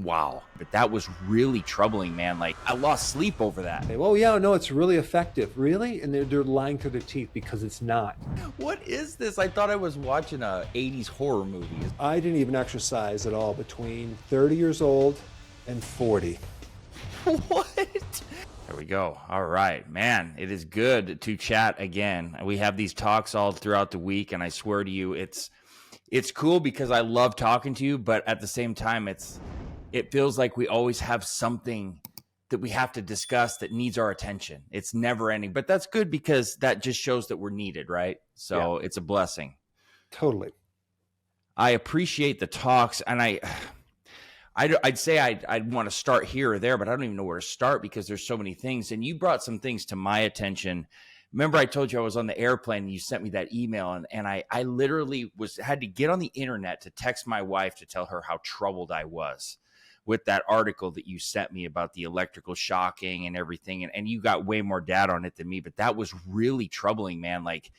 Wow. But that was really troubling, man. Like, I lost sleep over that. Well, yeah, no, it's really effective. Really? And they're lying through their teeth because it's not. What is this? I thought I was watching a 80s horror movie. I didn't even exercise at all between 30 years old and 40. What? There we go. All right, man. It is good to chat again. We have these talks all throughout the week, and I swear to you, it's cool because I love talking to you, but at the same time, it feels like we always have something that we have to discuss that needs our attention. It's never ending, but that's good because that just shows that we're needed, right? So It's a blessing. Totally. I appreciate the talks, and I'd say I'd want to start here or there, but I don't even know where to start because there's so many things. And you brought some things to my attention. Remember, I told you I was on the airplane and you sent me that email, and I literally had to get on the internet to text my wife to tell her how troubled I was with that article that you sent me about the electrical shocking and everything. And you got way more data on it than me, but that was really troubling, man. Like,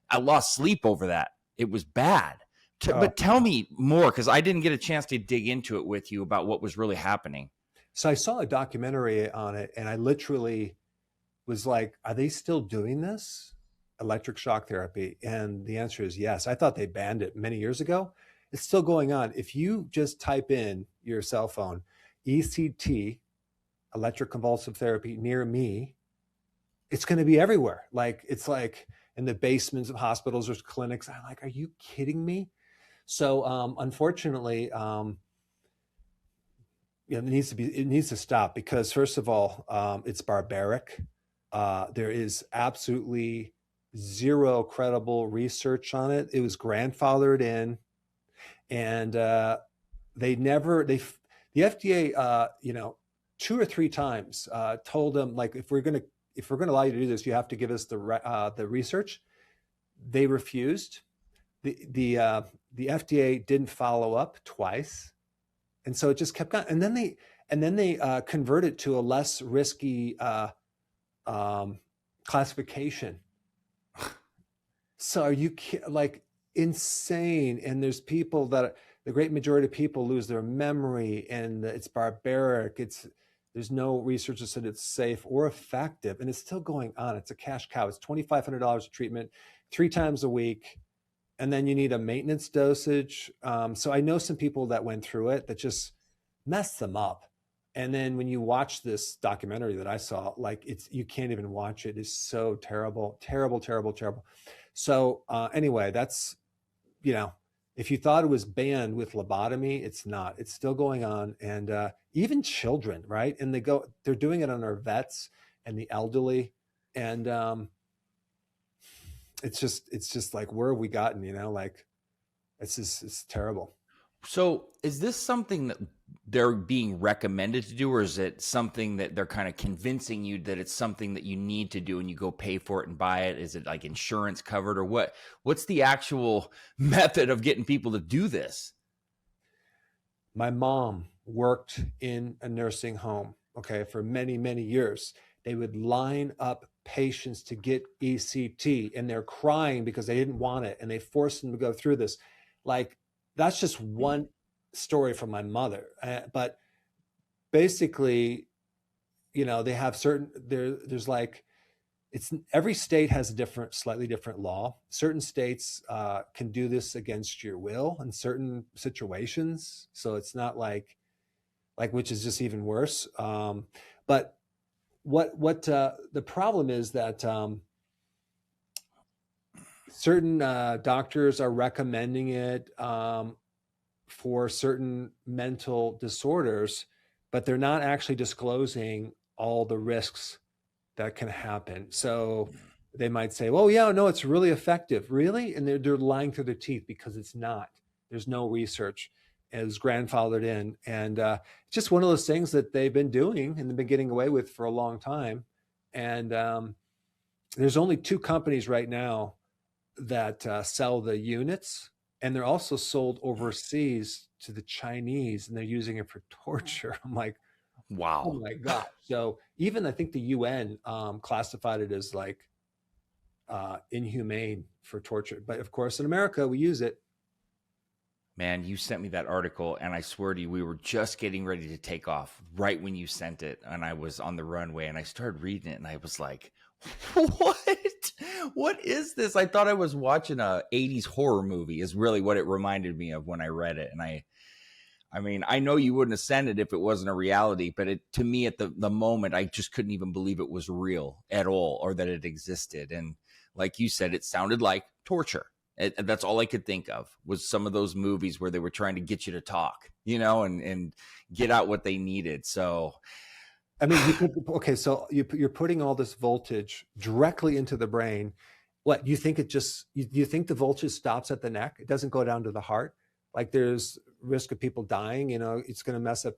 I lost sleep over that. It was bad. But tell me more, because I didn't get a chance to dig into it with you about what was really happening. So I saw a documentary on it, and I literally was like, are they still doing this? Electric shock therapy? And the answer is yes. I thought they banned it many years ago. It's still going on. If you just type in your cell phone, ECT, electric convulsive therapy near me, it's going to be everywhere. Like, it's like in the basements of hospitals or clinics. I'm like, are you kidding me? So unfortunately, it needs to stop because, first of all, it's barbaric. There is absolutely zero credible research on it. It was grandfathered in, and the FDA, 2 or 3 times told them, like, if we're gonna allow you to do this, you have to give us the research. They refused. The FDA didn't follow up twice, and so it just kept going. And then they converted to a less risky classification. So are you like insane? And there's people that the great majority of people lose their memory, and it's barbaric. There's no research that said it's safe or effective, and it's still going on. It's a cash cow. It's $2,500 a treatment, 3 times a week. And then you need a maintenance dosage. So I know some people that went through it that just messed them up. And then when you watch this documentary that I saw, like, you can't even watch it. It's so terrible, terrible, terrible, terrible. So anyway, that's, if you thought it was banned with lobotomy, it's not. It's still going on. And even children, right? And they're doing it on our vets and the elderly. And it's just like, where have we gotten, like, it's terrible. So is this something that they're being recommended to do, or is it something that they're kind of convincing you that it's something that you need to do and you go pay for it and buy it? Is it like insurance covered, or what's the actual method of getting people to do this? My mom worked in a nursing home, okay, for many, many years. They would line up patients to get ECT, and they're crying because they didn't want it, and they forced them to go through this. Like, that's just one story from my mother. But basically, they have there's like, every state has a slightly different law. Certain states can do this against your will in certain situations. So it's not like, which is just even worse. But what the problem is that certain doctors are recommending it for certain mental disorders, but they're not actually disclosing all the risks that can happen. So they might say, "Oh yeah, no, it's really effective." Really? And they're lying through their teeth because it's not. There's no research. It's grandfathered in, and it's just one of those things that they've been doing and they've been getting away with for a long time. And there's only 2 companies right now that sell the units, and they're also sold overseas to the Chinese, and they're using it for torture. I'm like, wow. Oh my God. So even I think the UN classified it as like inhumane for torture. But of course, in America, we use it. Man, you sent me that article, and I swear to you, we were just getting ready to take off right when you sent it, and I was on the runway, and I started reading it, and I was like, what? What is this? I thought I was watching a 80s horror movie is really what it reminded me of when I read it. And I mean, I know you wouldn't have sent it if it wasn't a reality, but to me at the moment, I just couldn't even believe it was real at all, or that it existed. And like you said, it sounded like torture. That's all I could think of was some of those movies where they were trying to get you to talk, and get out what they needed. So, I mean, okay, so you're putting all this voltage directly into the brain. What, you think you think the voltage stops at the neck? It doesn't go down to the heart? Like there's risk of people dying, it's going to mess up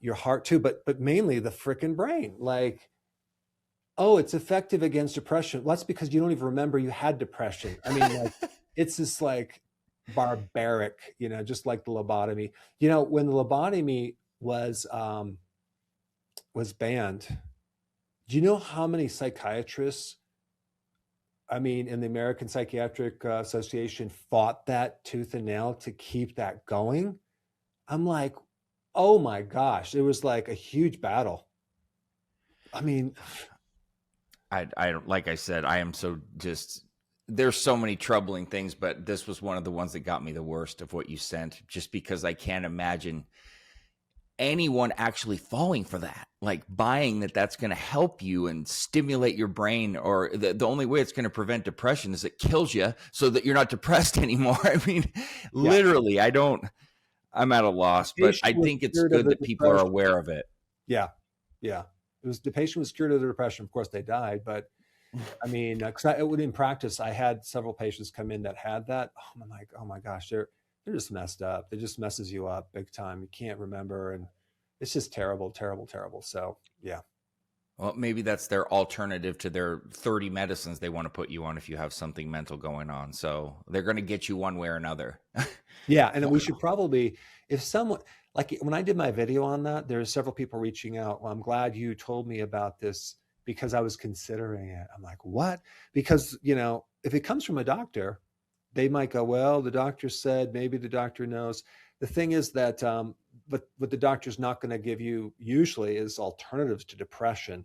your heart too, but mainly the freaking brain. Like, oh, it's effective against depression. Well, that's because you don't even remember you had depression. I mean, like, it's just like barbaric, just like the lobotomy. When the lobotomy was banned, do you know how many psychiatrists, I mean, in the American Psychiatric Association fought that tooth and nail to keep that going? I'm like, oh my gosh, it was like a huge battle. I mean, I like I said, I am so there's so many troubling things, but this was one of the ones that got me the worst of what you sent, just because I can't imagine anyone actually falling for that, like buying that's going to help you and stimulate your brain, or the only way it's going to prevent depression is it kills you so that you're not depressed anymore. I mean, literally, I'm at a loss, but I think it's good that people are aware of it. Yeah. The patient was cured of the depression. Of course, they died, but I mean, because in practice, I had several patients come in that had that. Oh, I'm like, oh my gosh, they're just messed up. It just messes you up big time. You can't remember, and it's just terrible, terrible, terrible. So yeah. Well, maybe that's their alternative to their 30 medicines they want to put you on if you have something mental going on. So they're going to get you one way or another. Yeah, and we should probably, if someone, like when I did my video on that, there were several people reaching out. Well, I'm glad you told me about this because I was considering it. I'm like, what? Because, if it comes from a doctor, they might go, well, the doctor said, maybe the doctor knows. The thing is that, but what the doctor's not going to give you usually is alternatives to depression.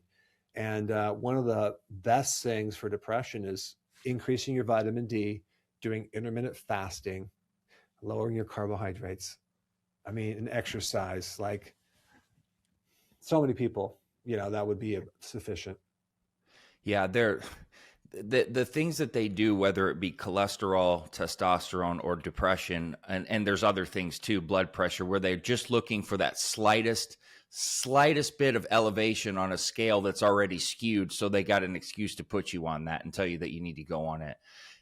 And one of the best things for depression is increasing your vitamin D, doing intermittent fasting, lowering your carbohydrates. I mean, and exercise. Like, so many people, that would be sufficient. Yeah, the things that they do, whether it be cholesterol, testosterone, or depression, and there's other things too, blood pressure, where they're just looking for that slightest bit of elevation on a scale that's already skewed. So they got an excuse to put you on that and tell you that you need to go on it.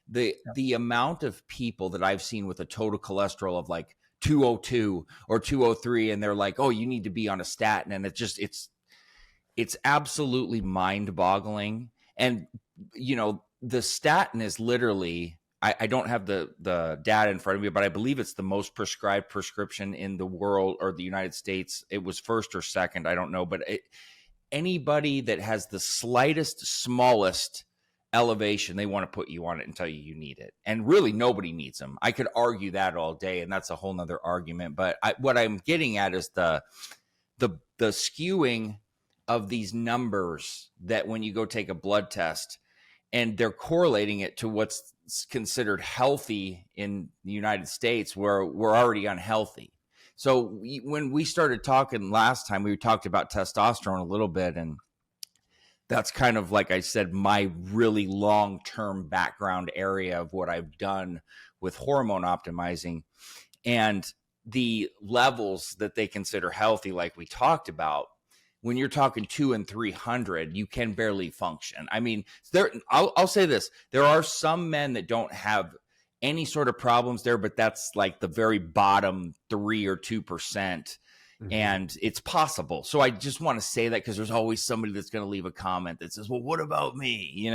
The amount of people that I've seen with a total cholesterol of like 202 or 203, and they're like, oh, you need to be on a statin. And it's absolutely mind boggling. And, the statin is literally, I don't have the data in front of me, but I believe it's the most prescribed prescription in the world or the United States. It was first or second, I don't know. But anybody that has the smallest elevation, they want to put you on it and tell you need it. And really, nobody needs them. I could argue that all day, and that's a whole nother argument. But what I'm getting at is the skewing of these numbers, that when you go take a blood test and they're correlating it to what's considered healthy in the United States, where we're already unhealthy. So when we started talking last time, we talked about testosterone a little bit, and that's kind of, like I said, my really long-term background area of what I've done with hormone optimizing. And the levels that they consider healthy, like we talked about, when you're talking 200 and 300, you can barely function. I mean, I'll say this. There are some men that don't have any sort of problems there, but that's like the very bottom 3 or 2%. Mm-hmm. And it's possible. So I just want to say that because there's always somebody that's going to leave a comment that says, well, what about me?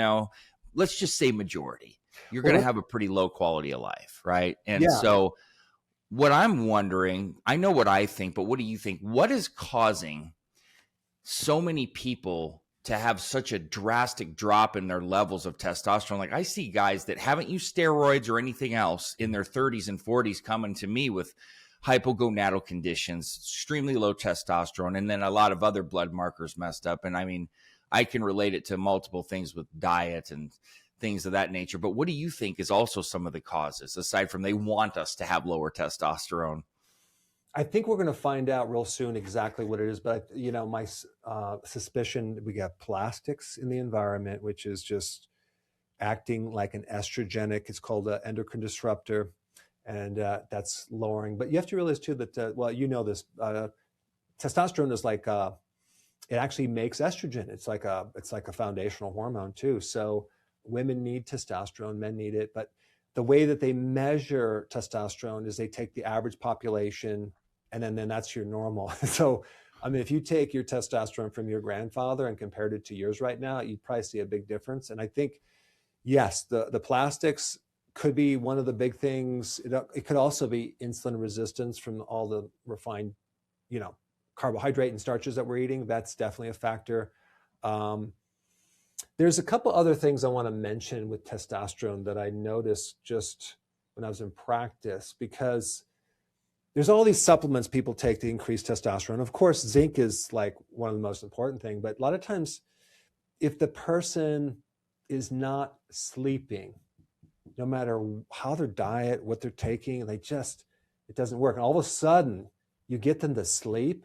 Let's just say majority. You're going to have a pretty low quality of life, right? And so what I'm wondering, I know what I think, but what do you think? What is causing so many people to have such a drastic drop in their levels of testosterone. Like I see guys that haven't used steroids or anything else in their 30s and 40s coming to me with hypogonadal conditions, extremely low testosterone, and then a lot of other blood markers messed up. And I mean, I can relate it to multiple things with diet and things of that nature. But what do you think is also some of the causes, aside from they want us to have lower testosterone? I think we're going to find out real soon exactly what it is. But, my suspicion, we got plastics in the environment, which is just acting like an estrogenic. It's called an endocrine disruptor, and that's lowering. But you have to realize too that, well, this, testosterone is like, it actually makes estrogen. It's like a foundational hormone too. So women need testosterone, men need it. But the way that they measure testosterone is they take the average population, and then that's your normal. So, I mean, if you take your testosterone from your grandfather and compared it to yours right now, you'd probably see a big difference. And I think, yes, the plastics could be one of the big things. It could also be insulin resistance from all the refined, carbohydrate and starches that we're eating. That's definitely a factor. There's a couple other things I want to mention with testosterone that I noticed just when I was in practice, because there's all these supplements people take to increase testosterone. Of course, zinc is like one of the most important things, but a lot of times if the person is not sleeping, no matter how their diet, what they're taking, it doesn't work. And all of a sudden you get them to sleep.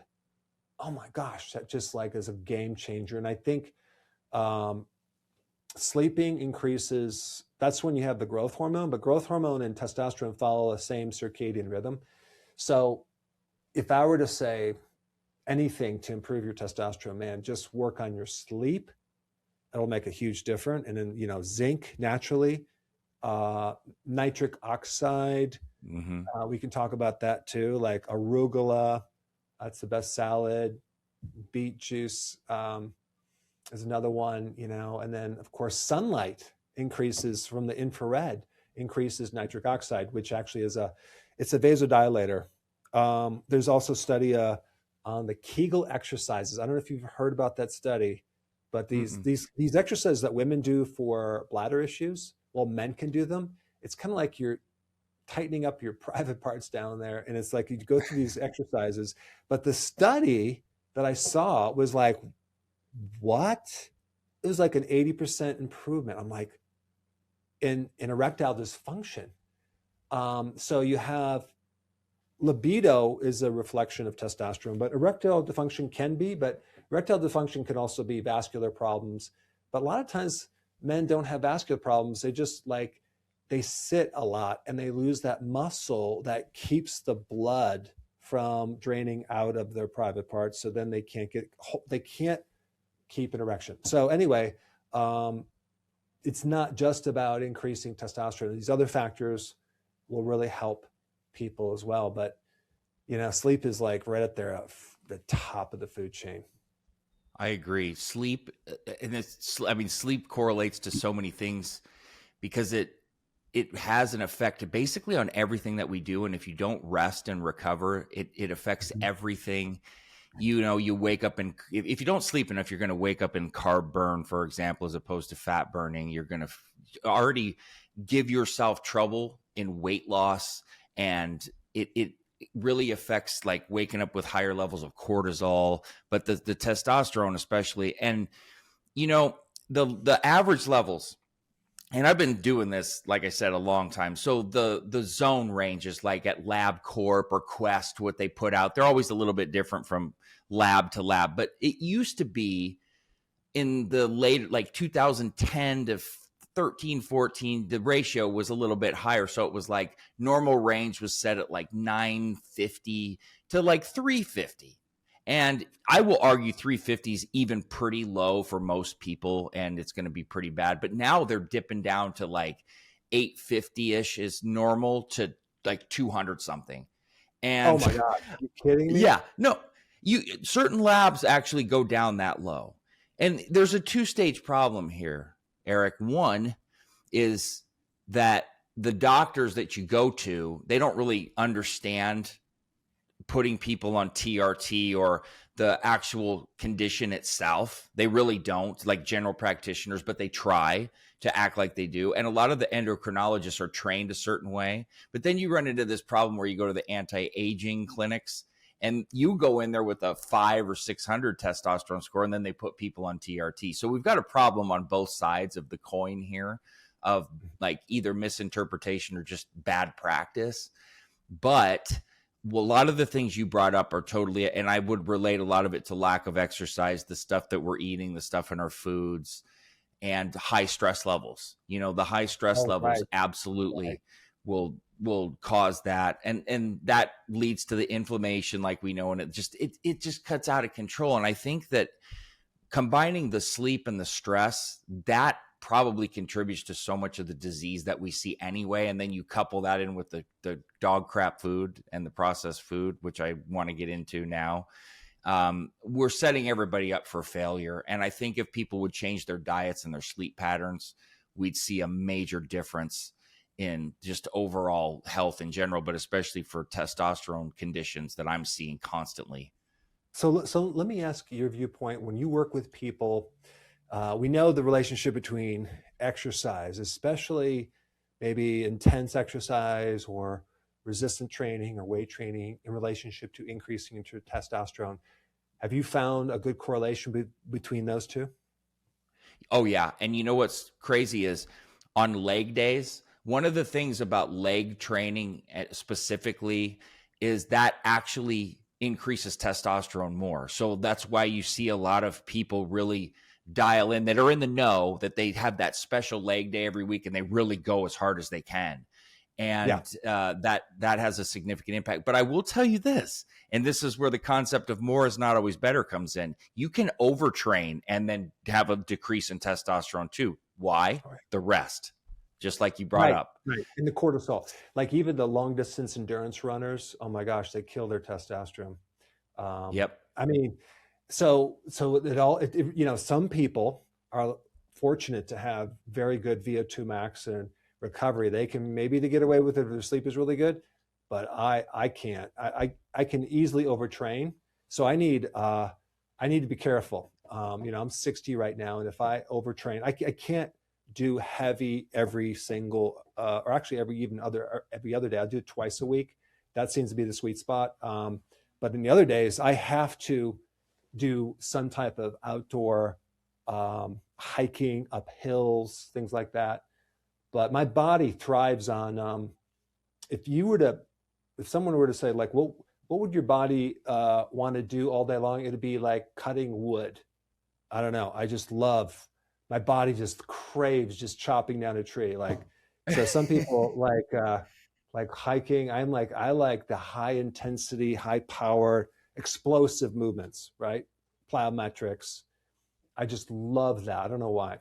Oh my gosh, that just like is a game changer. And I think sleeping increases, that's when you have the growth hormone, but growth hormone and testosterone follow the same circadian rhythm. So if I were to say anything to improve your testosterone, man, just work on your sleep. It'll make a huge difference. And then, zinc naturally, nitric oxide. We can talk about that too, like arugula. That's the best salad. Beet juice is another one, and then of course sunlight increases from the infrared, increases nitric oxide, which actually it's a vasodilator. There's also a study on the Kegel exercises. I don't know if you've heard about that study, but these exercises that women do for bladder issues, well, men can do them. It's kind of like you're tightening up your private parts down there, and it's like you go through these exercises. But the study that I saw was like, what? It was like an 80% improvement. I'm like, in erectile dysfunction. So you have libido is a reflection of testosterone, but erectile dysfunction can also be vascular problems. But a lot of times men don't have vascular problems. They just they sit a lot and they lose that muscle that keeps the blood from draining out of their private parts. So then they can't keep an erection. So anyway, it's not just about increasing testosterone. These other factors will really help people as well. But, sleep is like right up there at the top of the food chain. I agree. Sleep, sleep correlates to so many things because it has an effect basically on everything that we do. And if you don't rest and recover, it affects everything. You wake up and if you don't sleep enough, you're going to wake up in carb burn, for example, as opposed to fat burning. You're going to already give yourself trouble in weight loss. And it really affects like waking up with higher levels of cortisol, but the testosterone especially. And, the average levels, and I've been doing this, like I said, a long time. So the zone ranges like at LabCorp or Quest, what they put out, they're always a little bit different from lab to lab. But it used to be in the late, like 2010 to 13, 14, the ratio was a little bit higher. So it was like normal range was set at like 950 to like 350. And I will argue 350 is even pretty low for most people, and it's going to be pretty bad. But now they're dipping down to like 850-ish is normal to like 200 something. And oh my God, are you kidding me? Yeah, no, certain labs actually go down that low. And there's a two-stage problem here, Eric. One is that the doctors that you go to, they don't really understand putting people on TRT or the actual condition itself. They really don't, like general practitioners, but they try to act like they do. And a lot of the endocrinologists are trained a certain way. But then you run into this problem where you go to the anti-aging clinics and you go in there with a 500 or 600 testosterone score, and then they put people on TRT. So we've got a problem on both sides of the coin here of like either misinterpretation or just bad practice. But a lot of the things you brought up are totally, and I would relate a lot of it to lack of exercise, the stuff that we're eating, the stuff in our foods, and high stress levels. You know, the high stress levels absolutely will cause that, and that leads to the inflammation, like we know, and it just cuts out of control. And I think that combining the sleep and the stress, that probably contributes to so much of the disease that we see anyway. And then you couple that in with the dog crap food and the processed food, which I want to get into now. We're setting everybody up for failure. And I think if people would change their diets and their sleep patterns, we'd see a major difference in just overall health in general, but especially for testosterone conditions that I'm seeing constantly. So let me ask your viewpoint. When you work with people, we know the relationship between exercise, especially maybe intense exercise or resistant training or weight training, in relationship to increasing into testosterone. Have you found a good correlation between those two? Oh yeah. And you know what's crazy is on leg days, one of the things about leg training specifically is that actually increases testosterone more. So that's why you see a lot of people really dial in that are in the know that they have that special leg day every week and they really go as hard as they can. And that has a significant impact. But I will tell you this, and this is where the concept of more is not always better comes in. You can overtrain and then have a decrease in testosterone too. Why? The rest, just like you brought up. Right. And the cortisol, like even the long distance endurance runners, oh my gosh, they kill their testosterone. Yep. I mean, so you know, some people are fortunate to have very good VO2 max and recovery. They can maybe get away with it if their sleep is really good, but I can't. I can easily overtrain. So I need to be careful. You know, I'm 60 right now, and if I overtrain, I can't do heavy every single, or actually every other day. I'll do it twice a week. That seems to be the sweet spot. But in the other days, I have to do some type of outdoor hiking up hills, things like that. But my body thrives on, if someone were to say like, well, what would your body want to do all day long? It'd be like cutting wood. I don't know. My body just craves just chopping down a tree. Like, so some people like hiking. I like the high intensity, high power, explosive movements, right? Plyometrics. I just love that. I don't know why.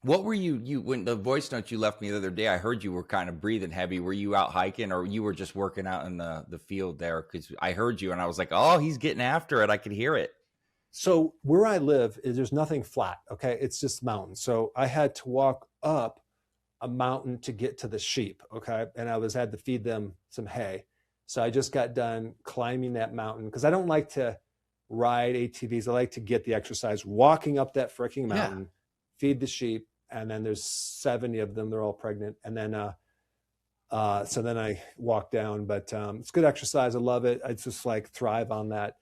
What were you when the voice note you left me the other day, I heard you were kind of breathing heavy. Were you out hiking or you were just working out in the field there? Because I heard you and I was like, oh, he's getting after it. I could hear it. So where I live there's nothing flat. Okay. It's just mountains. So I had to walk up a mountain to get to the sheep. Okay. And had to feed them some hay. So I just got done climbing that mountain because I don't like to ride ATVs. I like to get the exercise walking up that freaking mountain, feed the sheep. And then there's 70 of them. They're all pregnant. And then, so then I walk down, but it's good exercise. I love it. I just like thrive on that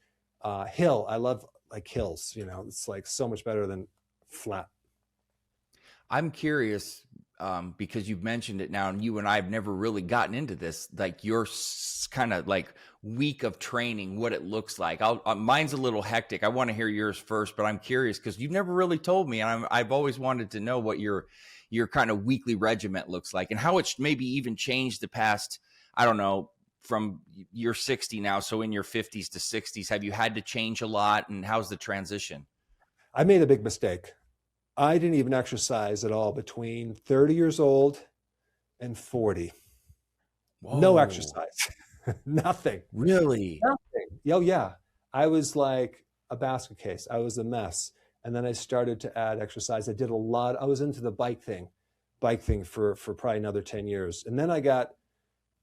hill. I love like hills, you know, it's like so much better than flat. I'm curious because you've mentioned it now and you and I have never really gotten into this, like your kind of like week of training, what it looks like. Mine's a little hectic. I want to hear yours first, but I'm curious because you've never really told me. And I've always wanted to know what your kind of weekly regiment looks like and how it's maybe even changed the past, I don't know, from you're 60 now. So in your 50s to 60s, have you had to change a lot and how's the transition? I made a big mistake. I didn't even exercise at all between 30 years old and 40. Whoa. No exercise, nothing. Really? Nothing. Oh yeah. I was like a basket case. I was a mess. And then I started to add exercise. I did a lot. I was into the bike thing for probably another 10 years. And then I got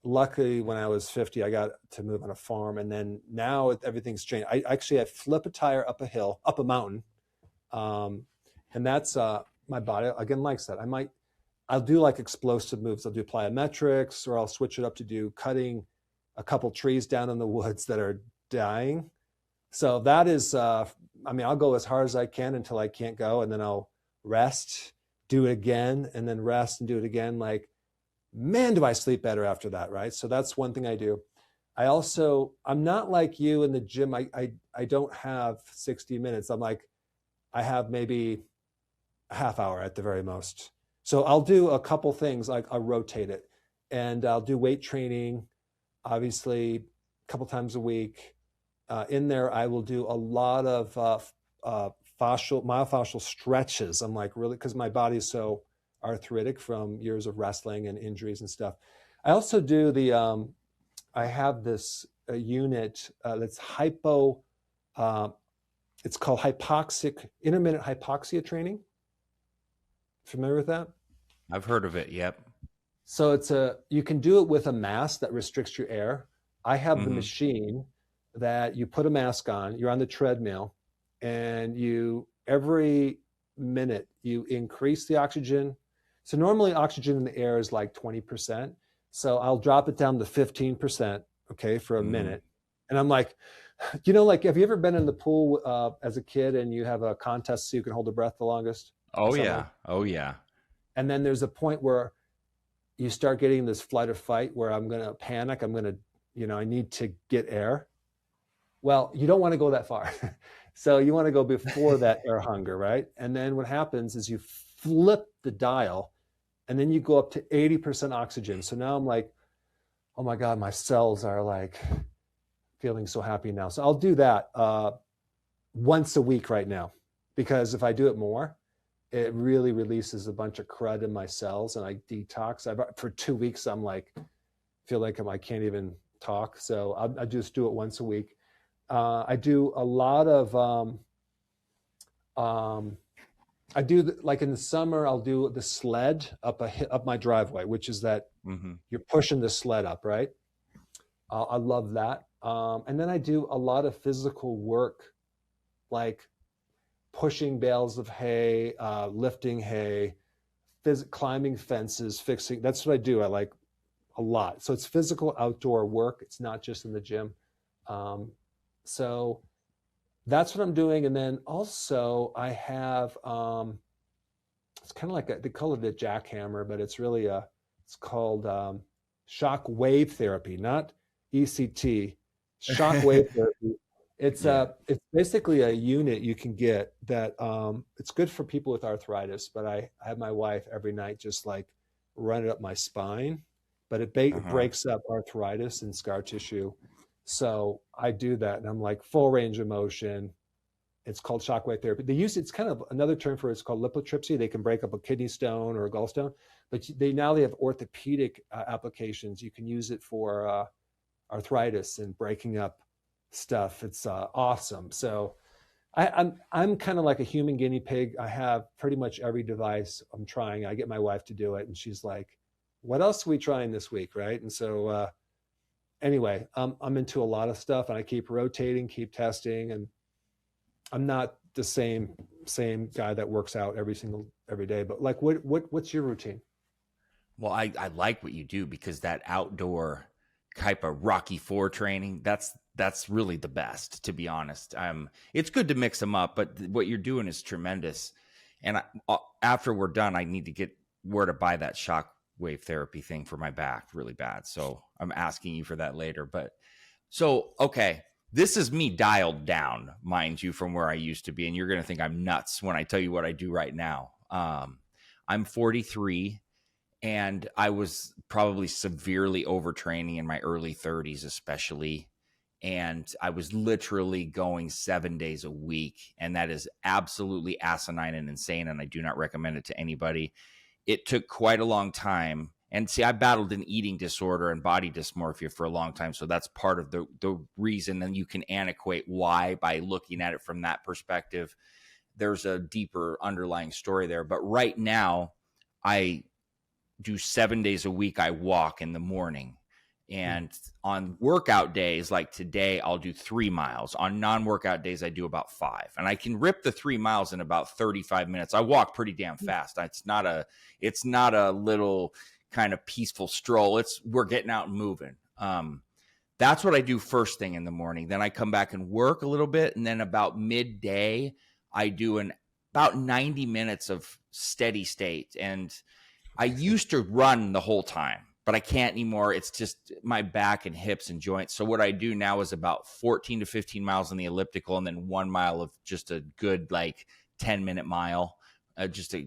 luckily when I was 50, I got to move on a farm, and then now everything's changed. I flip a tire up a hill, up a mountain. And that's my body again likes that. I'll do like explosive moves. I'll do plyometrics, or I'll switch it up to do cutting a couple trees down in the woods that are dying. So that is, I'll go as hard as I can until I can't go, and then I'll rest, do it again, and then rest and do it again. Like, man, do I sleep better after that, right? So that's one thing I do. I'm not like you in the gym. I don't have 60 minutes. I have maybe a half hour at the very most. So I'll do a couple things, like I'll rotate it, and I'll do weight training, obviously, a couple times a week. In there, I will do a lot of myofascial stretches. I'm like, really, because my body is so arthritic from years of wrestling and injuries and stuff. I also do I have this unit that's it's called intermittent hypoxia training. Familiar with that? I've heard of it. Yep. So you can do it with a mask that restricts your air. I have the machine that you put a mask on, you're on the treadmill, and every minute you increase the oxygen. So normally oxygen in the air is like 20%. So I'll drop it down to 15%, okay, for a minute. And I'm like, like, have you ever been in the pool as a kid and you have a contest so you can hold the breath the longest? Oh, yeah. Oh, yeah. And then there's a point where you start getting this flight or fight where I'm going to panic. I'm going to, I need to get air. Well, you don't want to go that far. So you want to go before that air hunger, right? And then what happens is you flip the dial, and then you go up to 80% oxygen. So now I'm like, oh my God, my cells are like feeling so happy now. So I'll do that once a week right now, because if I do it more, it really releases a bunch of crud in my cells, and I detox. For 2 weeks, I'm like, feel like I can't even talk. So I just do it once a week. I do a lot of, like in the summer, I'll do the sled up my driveway, which is that you're pushing the sled up, right? I love that. And then I do a lot of physical work, like pushing bales of hay, lifting hay, climbing fences, fixing. That's what I do. I like a lot. So it's physical outdoor work. It's not just in the gym. So that's what I'm doing. And then also I have, it's kind of like they call it a jackhammer, but it's really it's called shock wave therapy, not ECT, shock wave therapy. It's basically a unit you can get that it's good for people with arthritis, but I have my wife every night just like run it up my spine, but it breaks up arthritis and scar tissue. So I do that, and I'm like full range of motion. It's called shockwave therapy. It's kind of another term for it. It's called lithotripsy. They can break up a kidney stone or a gallstone, but they have orthopedic applications. You can use it for arthritis and breaking up stuff. It's awesome. So I'm kind of like a human guinea pig. I have pretty much every device I'm trying. I get my wife to do it, and she's like, "What else are we trying this week?" Right? And so anyway, I'm into a lot of stuff, and I keep rotating, keep testing, and I'm not the same guy that works out every day. But like, what's your routine? Well, I like what you do, because that outdoor type of Rocky IV training, that's really the best, to be honest. It's good to mix them up, but what you're doing is tremendous. And after we're done, I need to get where to buy that shock wave therapy thing for my back really bad. So I'm asking you for that later. But so, okay, this is me dialed down, mind you, from where I used to be. And you're going to think I'm nuts when I tell you what I do right now. I'm 43. And I was probably severely overtraining in my early 30s, especially. And I was literally going 7 days a week. And that is absolutely asinine and insane. And I do not recommend it to anybody. It took quite a long time. And see, I battled an eating disorder and body dysmorphia for a long time. So that's part of the reason. And you can antiquate why by looking at it from that perspective. There's a deeper underlying story there. But right now, I do 7 days a week. I walk in the morning, And on workout days, like today, I'll do 3 miles. On non-workout days, I do about 5. And I can rip the 3 miles in about 35 minutes. I walk pretty damn fast. It's not a little kind of peaceful stroll. We're getting out and moving. That's what I do first thing in the morning. Then I come back and work a little bit. And then about midday, I do about 90 minutes of steady state. And I used to run the whole time, but I can't anymore. It's just my back and hips and joints. So what I do now is about 14 to 15 miles on the elliptical, and then 1 mile of just a good, like 10-minute mile, just to,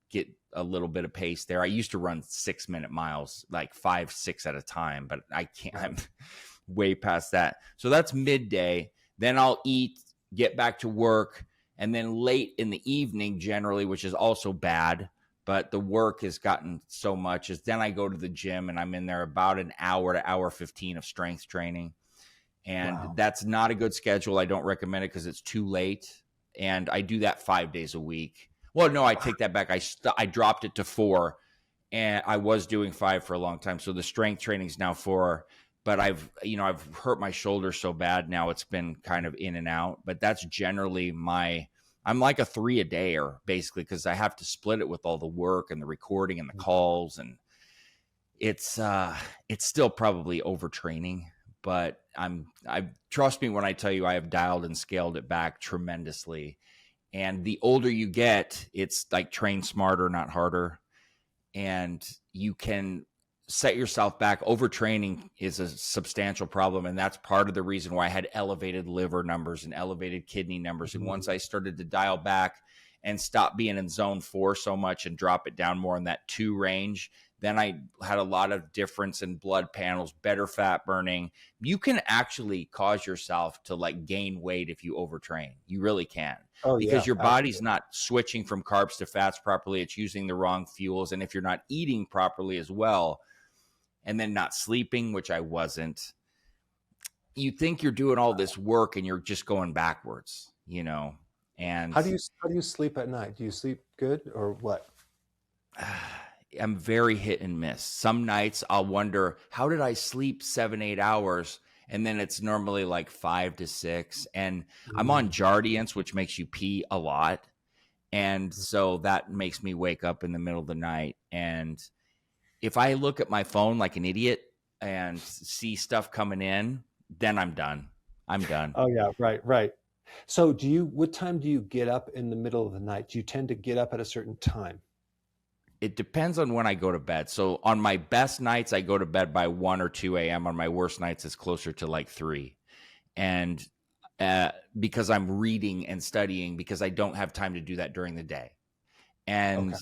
get a little bit of pace there. I used to run 6-minute miles, like 5, 6 at a time, but I can't, I'm way past that. So that's midday. Then I'll eat, get back to work. And then late in the evening, generally, which is also bad, but the work has gotten so much, is then I go to the gym and I'm in there about an hour to hour 15 of strength training. And that's not a good schedule. I don't recommend it because it's too late. And I do that 5 days a week. Well, no, I take that back. I dropped it to 4, and I was doing 5 for a long time. So the strength training is now 4, but I've hurt my shoulder so bad now, it's been kind of in and out. But that's generally I'm like a 3 a day, or basically, because I have to split it with all the work and the recording and the calls, and it's still probably overtraining, but I trust me when I tell you I have dialed and scaled it back tremendously. And the older you get, it's like train smarter, not harder. And you can set yourself back. Overtraining is a substantial problem. And that's part of the reason why I had elevated liver numbers and elevated kidney numbers. And once I started to dial back and stop being in zone 4 so much and drop it down more in that 2 range, then I had a lot of difference in blood panels, better fat burning. You can actually cause yourself to like gain weight if you overtrain. You really can. Because your body's not switching from carbs to fats properly. It's using the wrong fuels. And if you're not eating properly as well, and then not sleeping, which I wasn't, you think you're doing all this work and you're just going backwards, And how do you sleep at night? Do you sleep good or what? I'm very hit and miss. Some nights I'll wonder, how did I sleep 7-8 hours? And then it's normally like 5 to 6. And I'm on Jardiance, which makes you pee a lot. And so that makes me wake up in the middle of the night. And if I look at my phone like an idiot and see stuff coming in, then I'm done. Oh yeah, right. So what time do you get up in the middle of the night? Do you tend to get up at a certain time? It depends on when I go to bed. So on my best nights, I go to bed by 1 or 2 a.m. On my worst nights, it's closer to like 3. And because I'm reading and studying, because I don't have time to do that during the day. And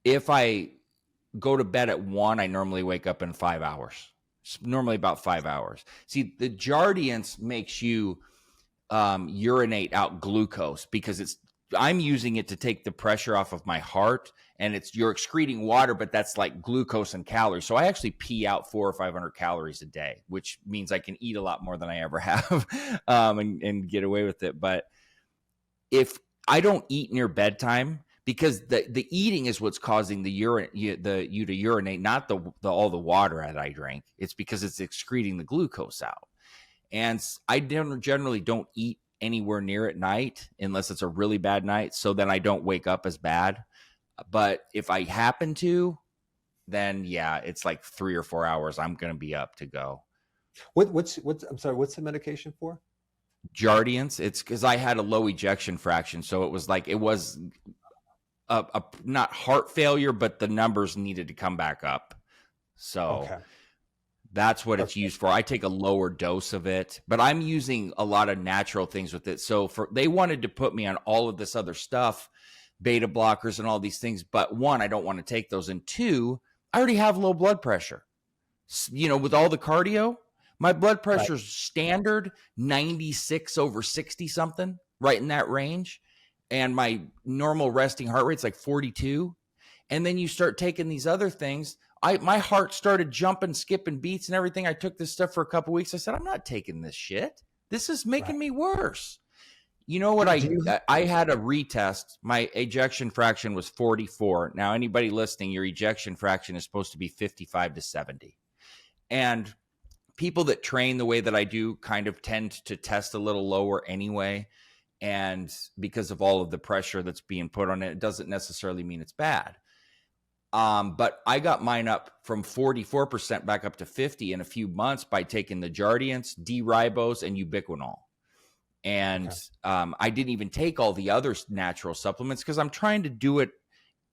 if I go to bed at 1, I normally wake up in 5 hours. It's normally about 5 hours. See, the Jardiance makes you urinate out glucose, because I'm using it to take the pressure off of my heart, and you're excreting water, but that's like glucose and calories. So I actually pee out 400 or 500 calories a day, which means I can eat a lot more than I ever have and get away with it. But if I don't eat near bedtime, because the eating is what's causing you to urinate, not all the water that I drink. It's because it's excreting the glucose out. And I generally don't eat anywhere near at night unless it's a really bad night, so then I don't wake up as bad. But if I happen to, then yeah, it's like 3 or 4 hours I'm going to be up to go. What's I'm sorry, what's the medication for? Jardiance. It's because I had a low ejection fraction, so it was a not heart failure, but the numbers needed to come back up. So that's what it's used for. I take a lower dose of it, but I'm using a lot of natural things with it. So they wanted to put me on all of this other stuff, beta blockers and all these things. But 1, I don't want to take those. And 2, I already have low blood pressure. With all the cardio, my blood pressure's standard 96/60 something, right in that range. And my normal resting heart rate's like 42. And then you start taking these other things. My heart started jumping, skipping beats and everything. I took this stuff for a couple of weeks. I said, I'm not taking this shit. This is making me worse. You know what? I had a retest. My ejection fraction was 44. Now, anybody listening, your ejection fraction is supposed to be 55 to 70. And people that train the way that I do kind of tend to test a little lower anyway. And because of all of the pressure that's being put on it, it doesn't necessarily mean it's bad. But I got mine up from 44% back up to 50 in a few months by taking the Jardiance, D-ribose, and ubiquinol. And I didn't even take all the other natural supplements because I'm trying to do it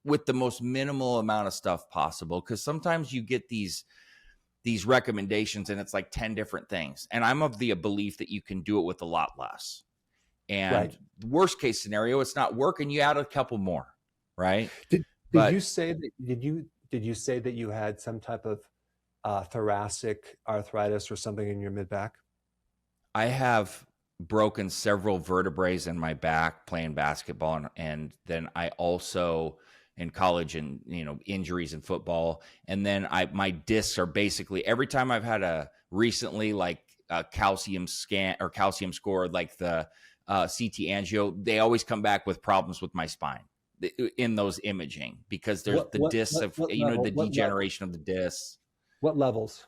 with the most minimal amount of stuff possible. Because sometimes you get these recommendations and it's like 10 different things. And I'm of the belief that you can do it with a lot less. And the worst case scenario, it's not working, you add a couple more, right? Did you say that you had some type of thoracic arthritis or something in your mid back? I have broken several vertebrae in my back playing basketball, and then I also in college and injuries in football, and then my discs are basically every time I've had a recently like a calcium scan or calcium score like the CT angio, they always come back with problems with my spine in those imaging because there's the discs of the degeneration of the discs. What levels?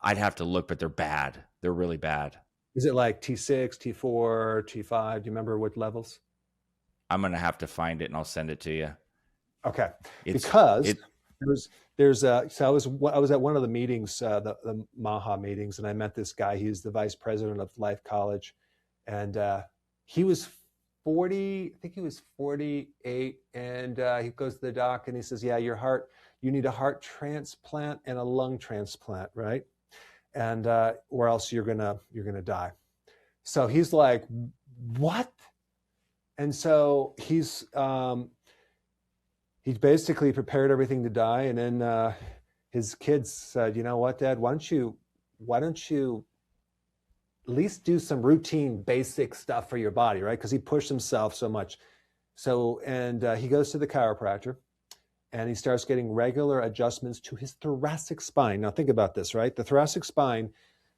I'd have to look, but they're bad. They're really bad. Is it like T6, T4, T5? Do you remember what levels? I'm going to have to find it and I'll send it to you. Okay. So I was at one of the meetings, the Maha meetings, and I met this guy. He's the vice president of Life College. And he was 40, I think he was 48. And he goes to the doc and he says, yeah, you need a heart transplant and a lung transplant, right? And or else you're gonna die. So he's like, what? And so he basically prepared everything to die. And then his kids said, you know what, Dad, why don't you at least do some routine basic stuff for your body, right? Because he pushed himself so much. So, and he goes to the chiropractor and he starts getting regular adjustments to his thoracic spine. Now think about this, right? The thoracic spine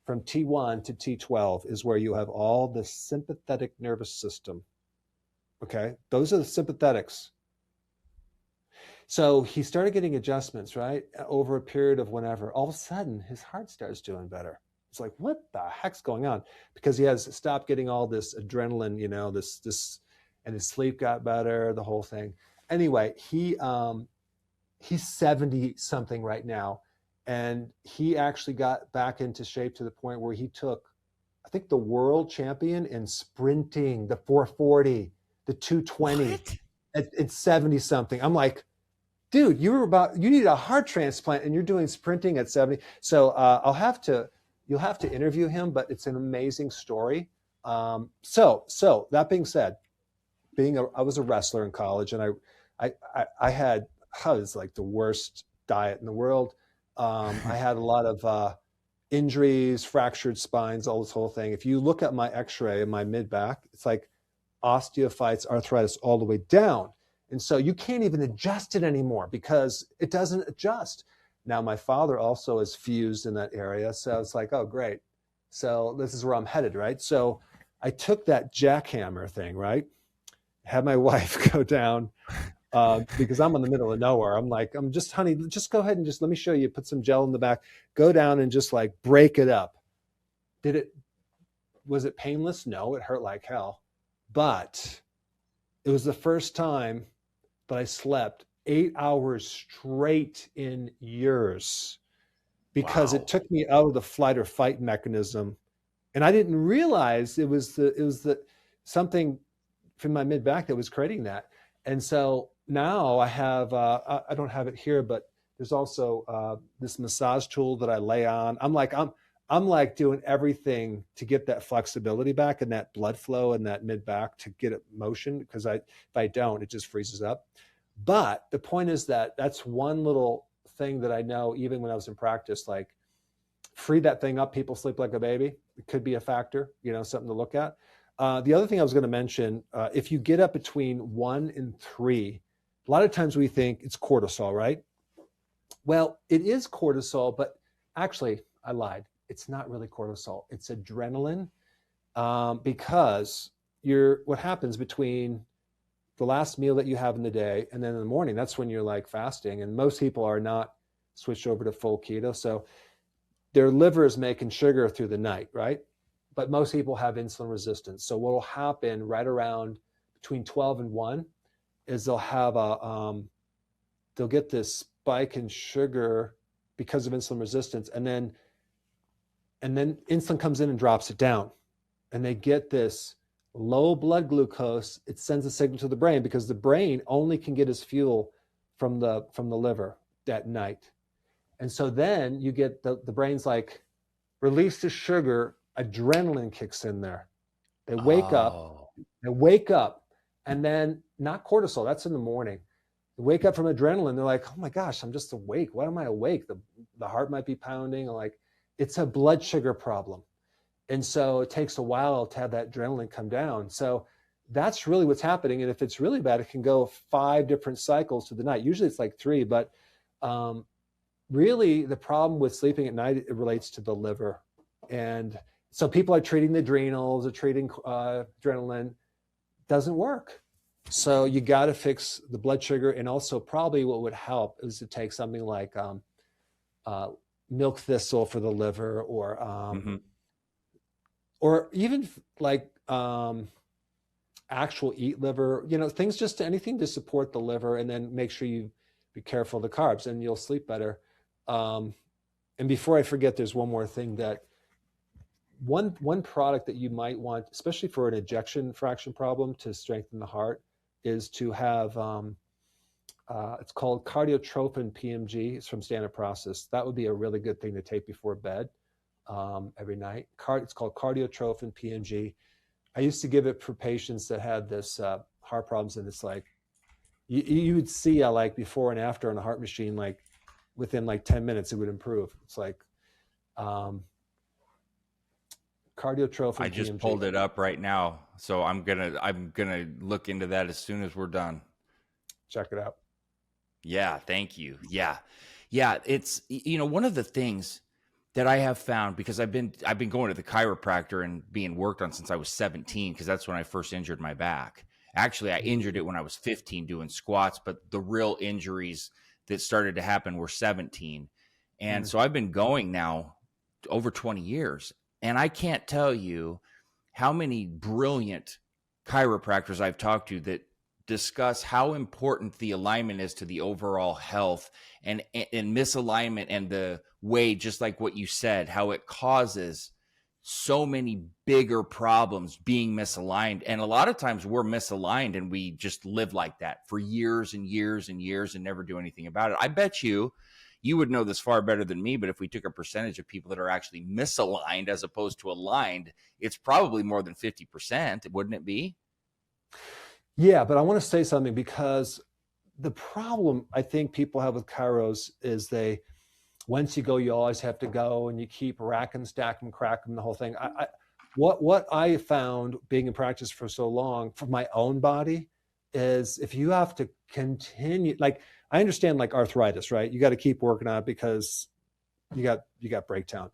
from T1 to T12 is where you have all the sympathetic nervous system. Okay, those are the sympathetics. So he started getting adjustments, right? Over a period of whenever, all of a sudden his heart starts doing better. It's like, what the heck's going on? Because he has stopped getting all this adrenaline, and his sleep got better, the whole thing. Anyway, he's 70 something right now. And he actually got back into shape to the point where he took, I think, the world champion in sprinting, the 440, the 220 at 70 something. I'm like, dude, you need a heart transplant and you're doing sprinting at 70. So you'll have to interview him, but it's an amazing story. So that being said, I was a wrestler in college, and I had was like the worst diet in the world. I had a lot of injuries, fractured spines, all this whole thing. If you look at my x-ray in my mid-back, it's like osteophytes, arthritis all the way down. And so you can't even adjust it anymore because it doesn't adjust. Now, my father also is fused in that area. So it's like, oh, great. So this is where I'm headed, right? So I took that jackhammer thing, right? Had my wife go down because I'm in the middle of nowhere. I'm like, honey, just go ahead and let me show you, put some gel in the back, go down and just like break it up. Was it painless? No, it hurt like hell. But it was the first time that I slept 8 hours straight in years because it took me out of the flight or fight mechanism. And I didn't realize it was something from my mid back that was creating that. And so now I have, I don't have it here, but there's also this massage tool that I lay on. I'm like doing everything to get that flexibility back and that blood flow and that mid back to get it motion. Because if I don't, it just freezes up. But the point is that's one little thing that I know, even when I was in practice, like free that thing up, people sleep like a baby. It could be a factor, something to look at. The other thing I was going to mention, if you get up between 1 and 3, a lot of times we think it's cortisol, right? Well, it is cortisol, but actually I lied. It's not really cortisol. It's adrenaline, because what happens between the last meal that you have in the day and then in the morning, that's when you're like fasting. And most people are not switched over to full keto. So their liver is making sugar through the night, right? But most people have insulin resistance. So what will happen right around between 12 and 1 is they'll have they'll get this spike in sugar because of insulin resistance, and then insulin comes in and drops it down, and they get this low blood glucose. It sends a signal to the brain because the brain only can get its fuel from the liver that night. And so then you get the brain's like, release the sugar, adrenaline kicks in there. They wake up, and then not cortisol, that's in the morning. They wake up from adrenaline, they're like, oh my gosh, I'm just awake. Why am I awake? The heart might be pounding. Like, it's a blood sugar problem. And so it takes a while to have that adrenaline come down. So that's really what's happening. And if it's really bad, it can go 5 different cycles through the night. Usually it's like 3, but really the problem with sleeping at night, it relates to the liver. And so people are treating the adrenals, or treating adrenaline. Doesn't work. So you got to fix the blood sugar. And also probably what would help is to take something like milk thistle for the liver, or even like actual eat liver, things, just anything to support the liver, and then make sure you be careful of the carbs, and you'll sleep better. And before I forget, there's one more thing, that one product that you might want, especially for an ejection fraction problem, to strengthen the heart, is to have, it's called cardiotropin PMG. It's from Standard Process. That would be a really good thing to take before bed every night. It's called cardiotropin PMG. I used to give it for patients that had this heart problems, and it's like, you would see like before and after on a heart machine, like within like 10 minutes, it would improve. It's like cardiotropin. I just PMG. pulled it up right now, so I'm gonna look into that as soon as we're done. Check it out. Yeah, thank you. Yeah. It's, one of the things that I have found, because I've been going to the chiropractor and being worked on since I was 17, because that's when I first injured my back. Actually, I injured it when I was 15 doing squats, but the real injuries that started to happen were 17. And so I've been going now over 20 years. And I can't tell you how many brilliant chiropractors I've talked to that discuss how important the alignment is to the overall health, and misalignment, and the way, just like what you said, how it causes so many bigger problems being misaligned. And a lot of times we're misaligned, and we just live like that for years and years and years and never do anything about it. I bet you would know this far better than me, but if we took a percentage of people that are actually misaligned as opposed to aligned, it's probably more than 50%, wouldn't it be? Yeah, but I want to say something, because the problem I think people have with chiros is once you go, you always have to go, and you keep racking, stacking, cracking the whole thing. What I found being in practice for so long for my own body is, if you have to continue, like, I understand like arthritis, right? You got to keep working on it because you got breakdown.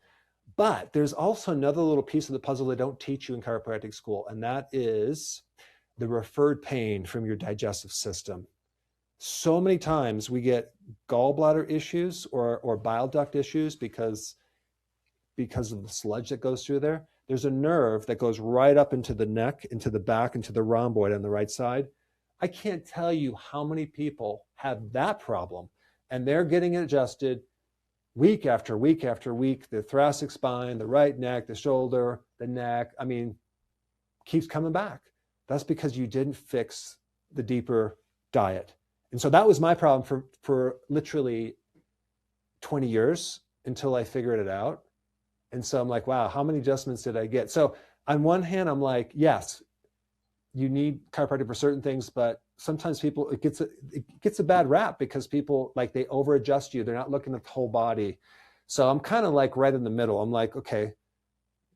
But there's also another little piece of the puzzle they don't teach you in chiropractic school, and that is the referred pain from your digestive system. So many times we get gallbladder issues or bile duct issues because of the sludge that goes through there. There's a nerve that goes right up into the neck, into the back, into the rhomboid on the right side. I can't tell you how many people have that problem, and they're getting it adjusted week after week after week. The thoracic spine, the right neck, the shoulder, the neck, keeps coming back. That's because you didn't fix the deeper diet. And so that was my problem for literally 20 years until I figured it out. And so I'm like, wow, how many adjustments did I get? So on one hand, I'm like, yes, you need chiropractic for certain things, but sometimes people, it gets a bad rap because people, like, they over adjust you. They're not looking at the whole body. So I'm kind of like right in the middle. I'm like, okay,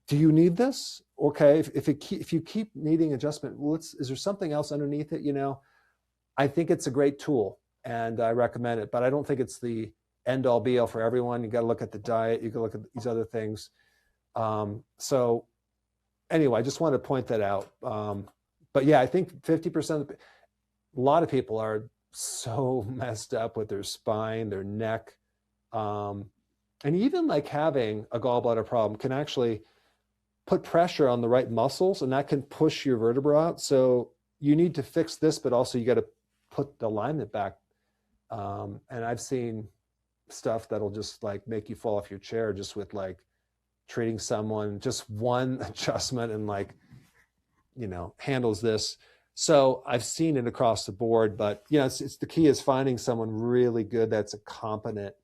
do you need this? Okay, if you keep needing adjustment, well, is there something else underneath it? I think it's a great tool, and I recommend it, but I don't think it's the end all be all for everyone. You got to look at the diet. You got to look at these other things. So anyway, I just wanted to point that out. But yeah, I think 50%, a lot of people are so messed up with their spine, their neck. And even like having a gallbladder problem can actually put pressure on the right muscles, and that can push your vertebra out. So you need to fix this, but also you got to put the alignment back. And I've seen stuff that'll just like make you fall off your chair just with like treating someone, just one adjustment, and like, you know, handles this. So I've seen it across the board, but you know, it's the key is finding someone really good that's a competent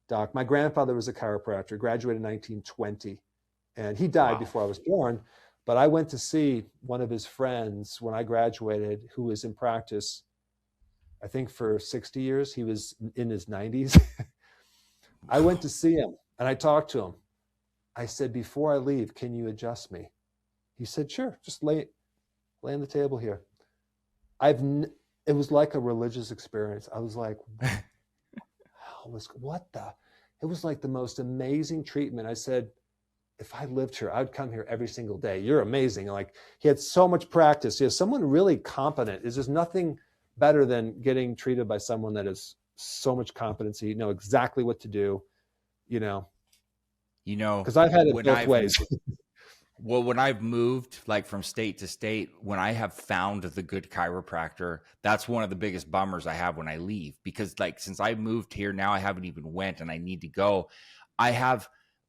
doc. My grandfather was a chiropractor, graduated in 1920, and he died Wow. before I was born. But I went to see one of his friends when I graduated, who was in practice, I think for 60 years. He was in his 90s. I went to see him and I talked to him. I said, before I leave, can you adjust me? He said, sure, just lay on the table here. It was like a religious experience. I was like, what the? It was like the most amazing treatment. I said, if I lived here, I'd come here every single day. You're amazing. Like, he had so much practice. He has someone really competent. There's just nothing better than getting treated by someone that has so much competency, know exactly what to do, you know, because I've had it both ways. Well, when I've moved like from state to state, when I have found the good chiropractor, that's one of the biggest bummers I have when I leave, because like since I moved here now, I haven't even went and I need to go.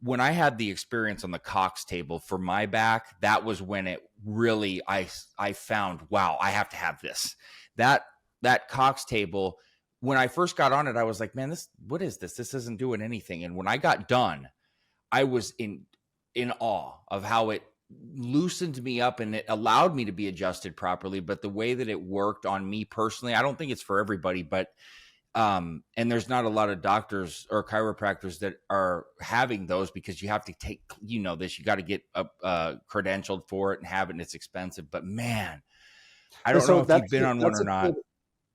When I had the experience on the Cox table for my back, that was when it really, I found, wow, I have to have this. That Cox table, when I first got on it, I was like, man, what is this? This isn't doing anything. And when I got done, I was in awe of how it loosened me up and it allowed me to be adjusted properly. But the way that it worked on me personally, I don't think it's for everybody, but and there's not a lot of doctors or chiropractors that are having those, because you have to take, you know, this, you got to get credentialed for it and have it, and it's expensive. But man, I don't know if you've been on one or not.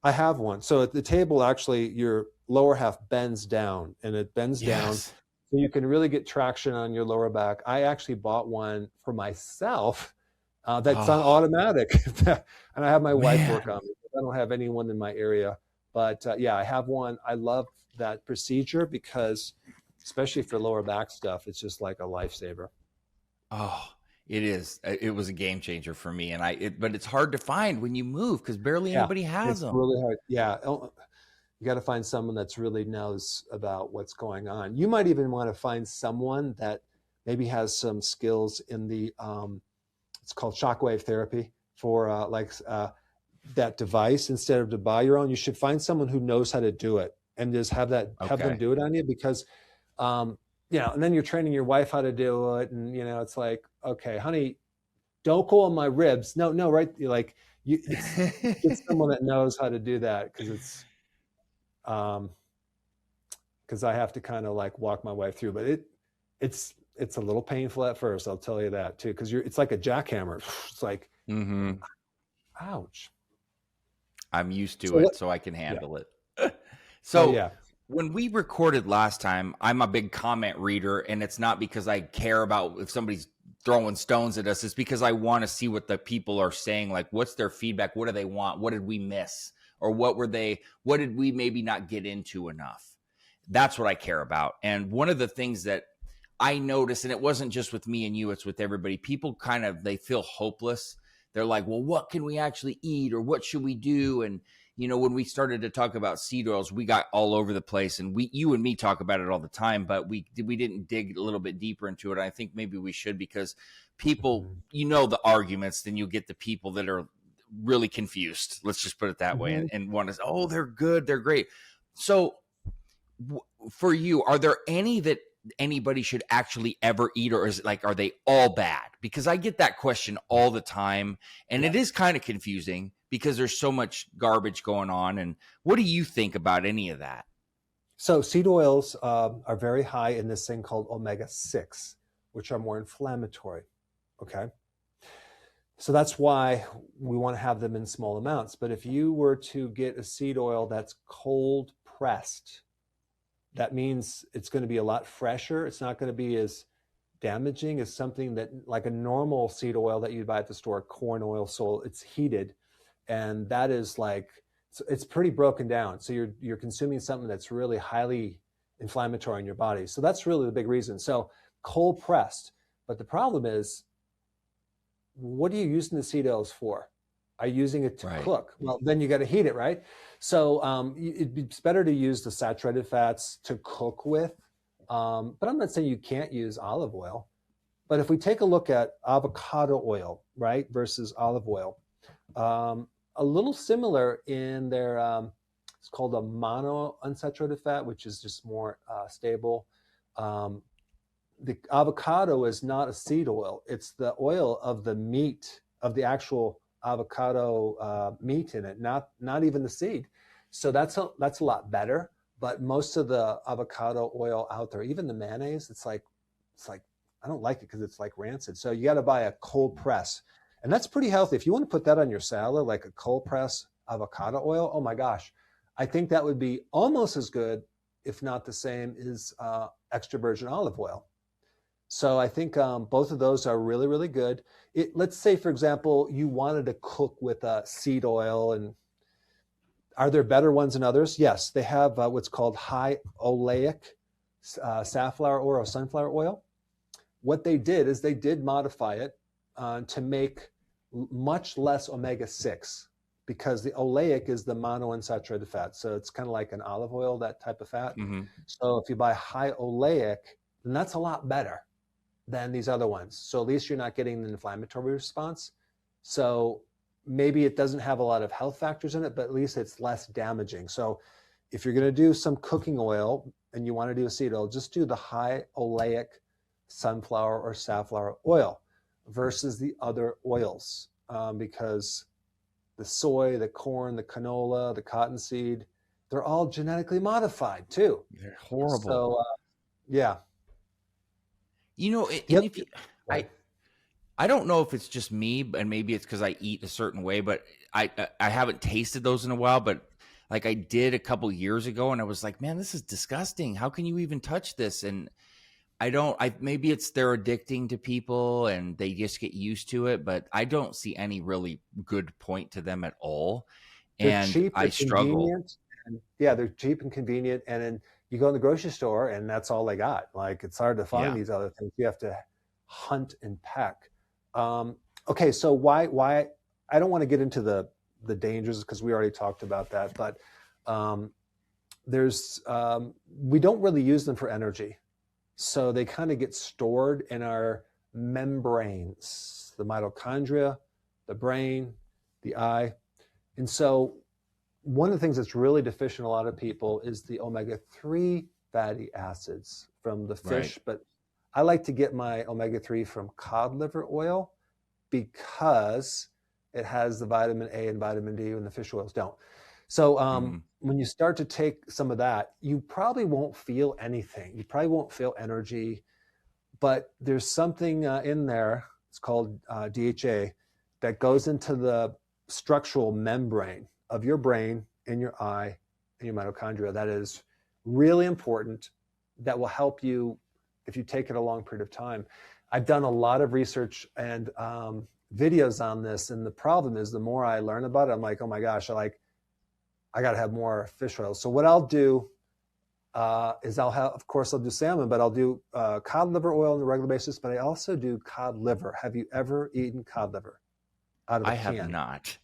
I have one. So at the table, actually, your lower half bends down, and it bends down. So you can really get traction on your lower back. I actually bought one for myself that's on automatic. And I have my wife work on it. I don't have anyone in my area. But yeah, I have one. I love that procedure because, especially for lower back stuff, it's just like a lifesaver. Oh, it is. It was a game changer for me. But it's hard to find when you move because barely anybody has them. It's really hard. Yeah. You got to find someone that's really knows about what's going on. You might even want to find someone that maybe has some skills in the, it's called shockwave therapy for that device. Instead of to buy your own, you should find someone who knows how to do it and just have them do it on you, because, you know, and then you're training your wife how to do it. And, you know, it's like, okay, honey, don't go on my ribs. No, right. You're like, it's someone that knows how to do that, because it's, because I have to kind of like walk my wife through, but it's a little painful at first. I'll tell you that too, because it's like a jackhammer. It's like, ouch. I'm used to it, so I can handle it. So when we recorded last time, I'm a big comment reader, and it's not because I care about if somebody's throwing stones at us. It's because I want to see what the people are saying. Like, what's their feedback? What do they want? What did we miss? Or what did we maybe not get into enough? That's what I care about. And one of the things that I noticed, and it wasn't just with me and you, it's with everybody, people they feel hopeless. They're like, well, what can we actually eat, or what should we do? And, you know, when we started to talk about seed oils, we got all over the place, and you and me talk about it all the time, but we didn't dig a little bit deeper into it. I think maybe we should, because people, you know, the arguments, then you get the people that are really confused. Let's just put it that way. And one is, oh, they're good, they're great. So for you, are there any that anybody should actually ever eat, or is it like, are they all bad? Because I get that question all the time, and it is kind of confusing because there's so much garbage going on. And what do you think about any of that? So seed oils are very high in this thing called omega-6, which are more inflammatory. Okay. So that's why we want to have them in small amounts. But if you were to get a seed oil that's cold pressed, that means it's going to be a lot fresher. It's not going to be as damaging as something that, like a normal seed oil that you'd buy at the store, corn oil, so it's heated. And that is like, it's pretty broken down. So you're consuming something that's really highly inflammatory in your body. So that's really the big reason. So cold pressed. But the problem is, what are you using the seed oils for? Are you using it to cook? Well, then you got to heat it, right? So it's better to use the saturated fats to cook with. But I'm not saying you can't use olive oil. But if we take a look at avocado oil, right, versus olive oil, a little similar in their, it's called a monounsaturated fat, which is just more stable. The avocado is not a seed oil. It's the oil of the meat, of the actual avocado meat in it, not even the seed. So that's a lot better. But most of the avocado oil out there, even the mayonnaise, it's like I don't like it because it's like rancid. So you got to buy a cold press, and that's pretty healthy. If you want to put that on your salad, like a cold press avocado oil, oh my gosh, I think that would be almost as good, if not the same, as extra virgin olive oil. So I think both of those are really, really good. Let's say, for example, you wanted to cook with seed oil, and are there better ones than others? Yes, they have what's called high oleic safflower oil or sunflower oil. What they did is they did modify it to make much less omega-6, because the oleic is the monounsaturated fat. So it's kind of like an olive oil, that type of fat. Mm-hmm. So if you buy high oleic, then that's a lot better than these other ones. So at least you're not getting the inflammatory response. So maybe it doesn't have a lot of health factors in it, but at least it's less damaging. So if you're going to do some cooking oil and you want to do a seed oil, just do the high oleic sunflower or safflower oil versus the other oils, because the soy, the corn, the canola, the cottonseed, they're all genetically modified too. They're horrible. So yeah. You know, and if you, I don't know if it's just me, and maybe it's because I eat a certain way, but I haven't tasted those in a while. But like I did a couple years ago, and I was like, man, this is disgusting. How can you even touch this? And maybe it's they're addicting to people and they just get used to it, but I don't see any really good point to them at all. They're cheap, I struggle. And they're cheap and convenient. And then you go in the grocery store and that's all they got. Like, it's hard to find these other things. You have to hunt and peck. Okay, so why I don't want to get into the dangers because we already talked about that, but we don't really use them for energy. So they kind of get stored in our membranes, the mitochondria, the brain, the eye. And so one of the things that's really deficient in a lot of people is the omega-3 fatty acids from the fish. Right. But I like to get my omega-3 from cod liver oil because it has the vitamin A and vitamin D and the fish oils don't. So when you start to take some of that, you probably won't feel anything. You probably won't feel energy, but there's something in there, it's called DHA, that goes into the structural membrane of your brain and your eye and your mitochondria. That is really important. That will help you if you take it a long period of time. I've done a lot of research and videos on this, and the problem is the more I learn about it, I'm like, oh my gosh, I got to have more fish oil. So what I'll do is of course I'll do salmon, but I'll do cod liver oil on a regular basis, but I also do cod liver. Have you ever eaten cod liver out of a can? Have not.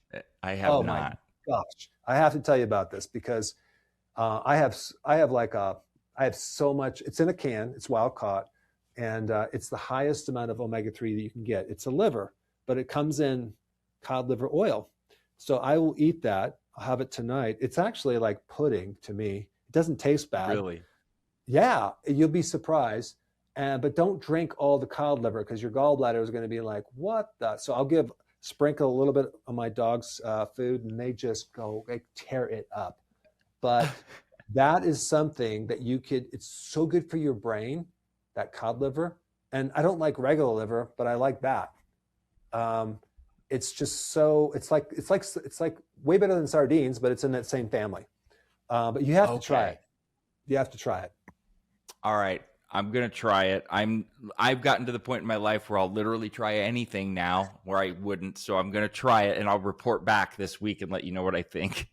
I have not. My gosh. I have to tell you about this because I have so much, it's in a can, it's wild caught, and it's the highest amount of omega-3 that you can get. It's a liver, but it comes in cod liver oil. So I will eat that. I'll have it tonight. It's actually like pudding to me. It doesn't taste bad. Really? Yeah, you'll be surprised. But don't drink all the cod liver because your gallbladder is going to be like, what the? So I'll sprinkle a little bit on my dog's food, and they tear it up. But that is something that it's so good for your brain, that cod liver. And I don't like regular liver, but I like that. It's just it's like way better than sardines, but it's in that same family. But you have to try it. You have to try it. All right. I'm going to try it. I've gotten to the point in my life where I'll literally try anything now where I wouldn't. So I'm going to try it and I'll report back this week and let you know what I think.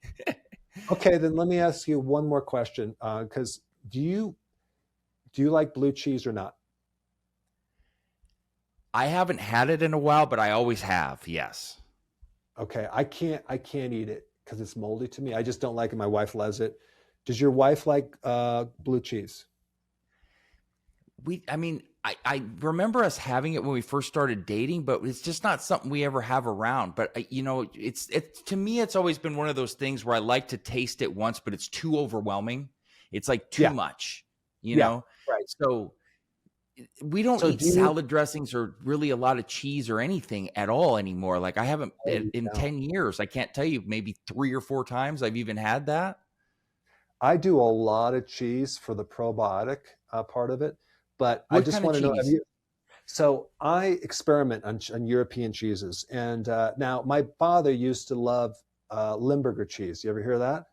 Okay. Then let me ask you one more question. Because Do you like blue cheese or not? I haven't had it in a while, but I always have. Yes. Okay, I can't eat it because it's moldy to me. I just don't like it. My wife loves it. Does your wife like blue cheese? I mean, I remember us having it when we first started dating, but it's just not something we ever have around. But it's to me, it's always been one of those things where I like to taste it once, but it's too overwhelming. It's like too Yeah, much, you yeah, know? right. So we don't So eat do you? salad dressings or really a lot of cheese or anything at all anymore. Like I haven't Oh, you in don't. 10 years. I can't tell you maybe 3 or 4 times I've even had that. I do a lot of cheese for the probiotic part of it, but I What just kind of want to know, have cheese? you? So I experiment on European cheeses, and now my father used to love Limburger cheese. You ever hear that?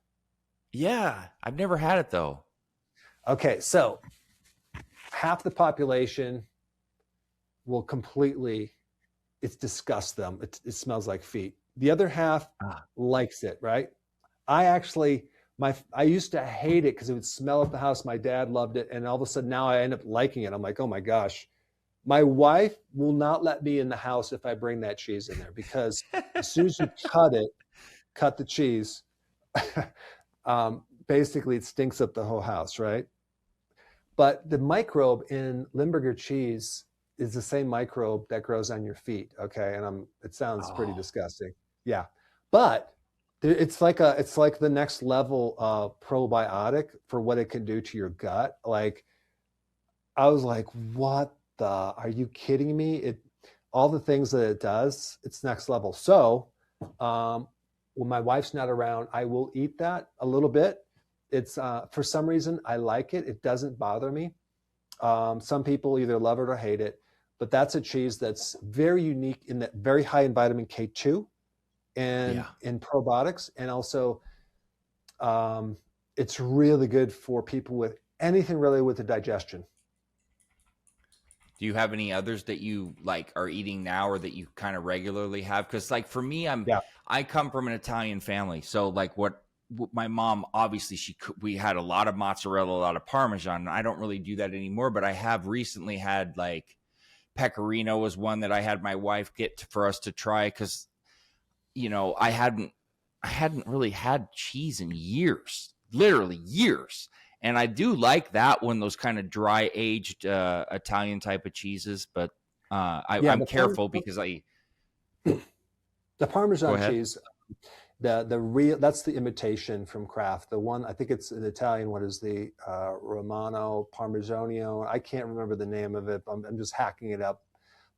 Yeah, I've never had it though. Okay, so half the population will completely, it's disgust them. It smells like feet. The other half Ah, likes it, right? I actually, I used to hate it because it would smell at the house. My dad loved it, and all of a sudden now I end up liking it. I'm like, oh my gosh. My wife will not let me in the house if I bring that cheese in there because as soon as you cut the cheese, basically it stinks up the whole house, right? But the microbe in Limburger cheese is the same microbe that grows on your feet. Okay, and it sounds pretty oh, disgusting. Yeah, but it's like the next level of probiotic for what it can do to your gut. Like I was like, what the? Are you kidding me? All the things that it does, it's next level. So um, when my wife's not around, I will eat that a little bit. It's for some reason I like it. It doesn't bother me. Some people either love it or hate it, but that's a cheese that's very unique in that very high in vitamin K2 and yeah. in probiotics, and also um, it's really good for people with anything really with the digestion. Do you have any others that you like are eating now or that you kind of regularly have? Because like for me, Yeah, I come from an Italian family, so like my mom obviously we had a lot of mozzarella, a lot of Parmesan. I don't really do that anymore, but I have recently had like pecorino was one that I had my wife for us to try because I hadn't really had cheese in years, literally years. And I do like that one, those kind of dry aged Italian type of cheeses. But yeah. I'm careful because I The go Parmesan ahead. cheese, the real that's the imitation from Kraft. The one I think it's an Italian one is the Romano Parmigiano. I can't remember the name of it. I'm just hacking it up,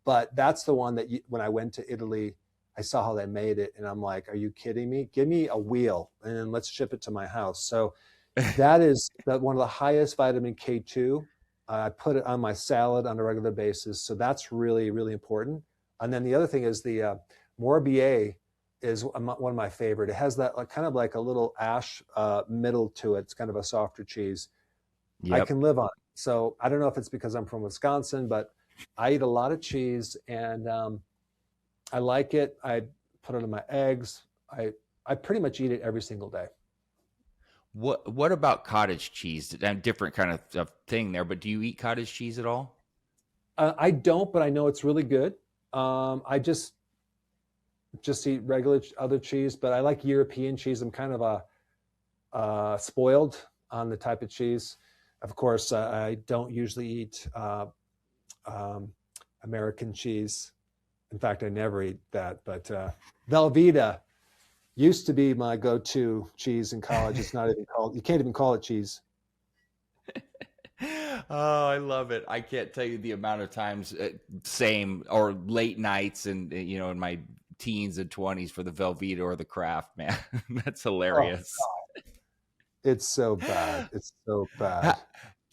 but that's the one that when I went to Italy, I saw how they made it, and I'm like, "Are you kidding me? Give me a wheel, and then let's ship it to my house." So that is one of the highest vitamin K2. I put it on my salad on a regular basis, so that's really really important. And then the other thing is the Morbier is one of my favorite. It has that like, kind of like a little ash middle to it. It's kind of a softer cheese. I Yep. can live on it. So I don't know if it's because I'm from Wisconsin, but I eat a lot of cheese and I like it. I put it in my eggs. I pretty much eat it every single day. What about cottage cheese? Different kind of thing there, but do you eat cottage cheese at all? I don't, but I know it's really good. I just eat regular other cheese, but I like European cheese. I'm kind of a spoiled on the type of cheese. Of course, I don't usually eat um, American cheese. In fact, I never eat that. But Velveeta used to be my go-to cheese in college. It's not even called. You can't even call it cheese. Oh, I love it. I can't tell you the amount of times, same or late nights and, in my teens and 20s for the Velveeta or the Kraft, man. That's Oh, hilarious. it's so bad. It's so bad.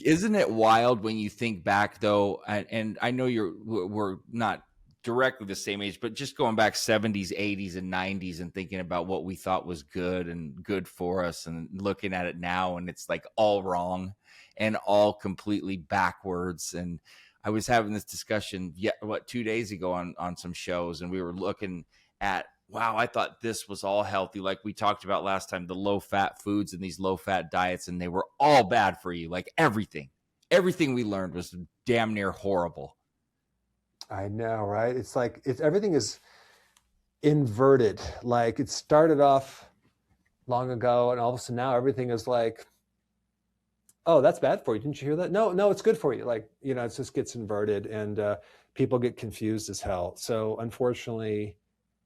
Isn't it wild when you think back though? And I know we're not directly the same age, but just going back 70s, 80s, and 90s and thinking about what we thought was good and good for us and looking at it now and it's like all wrong and all completely backwards. And I was having this discussion 2 days ago on some shows and we were looking at, wow, I thought this was all healthy. Like we talked about last time, the low fat foods and these low fat diets, and they were all bad for you, like everything. everything we learned was damn near horrible. I know, right? It's like everything is inverted. Like it started off long ago, and all of a sudden now everything is like, oh, that's bad for you. Didn't you hear that? No, it's good for you. Like, you know, it just gets inverted, and people get confused as hell. So unfortunately,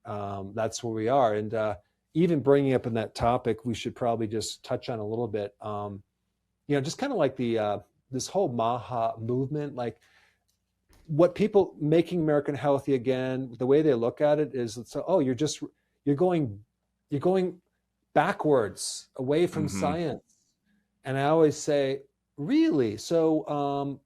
that's where we are. And even bringing up in that topic, we should probably just touch on a little bit. You know, just kind of like the this whole MAHA movement, like what people making American healthy again, the way they look at it is, so, oh, you're going backwards away from science. And I always say, really? So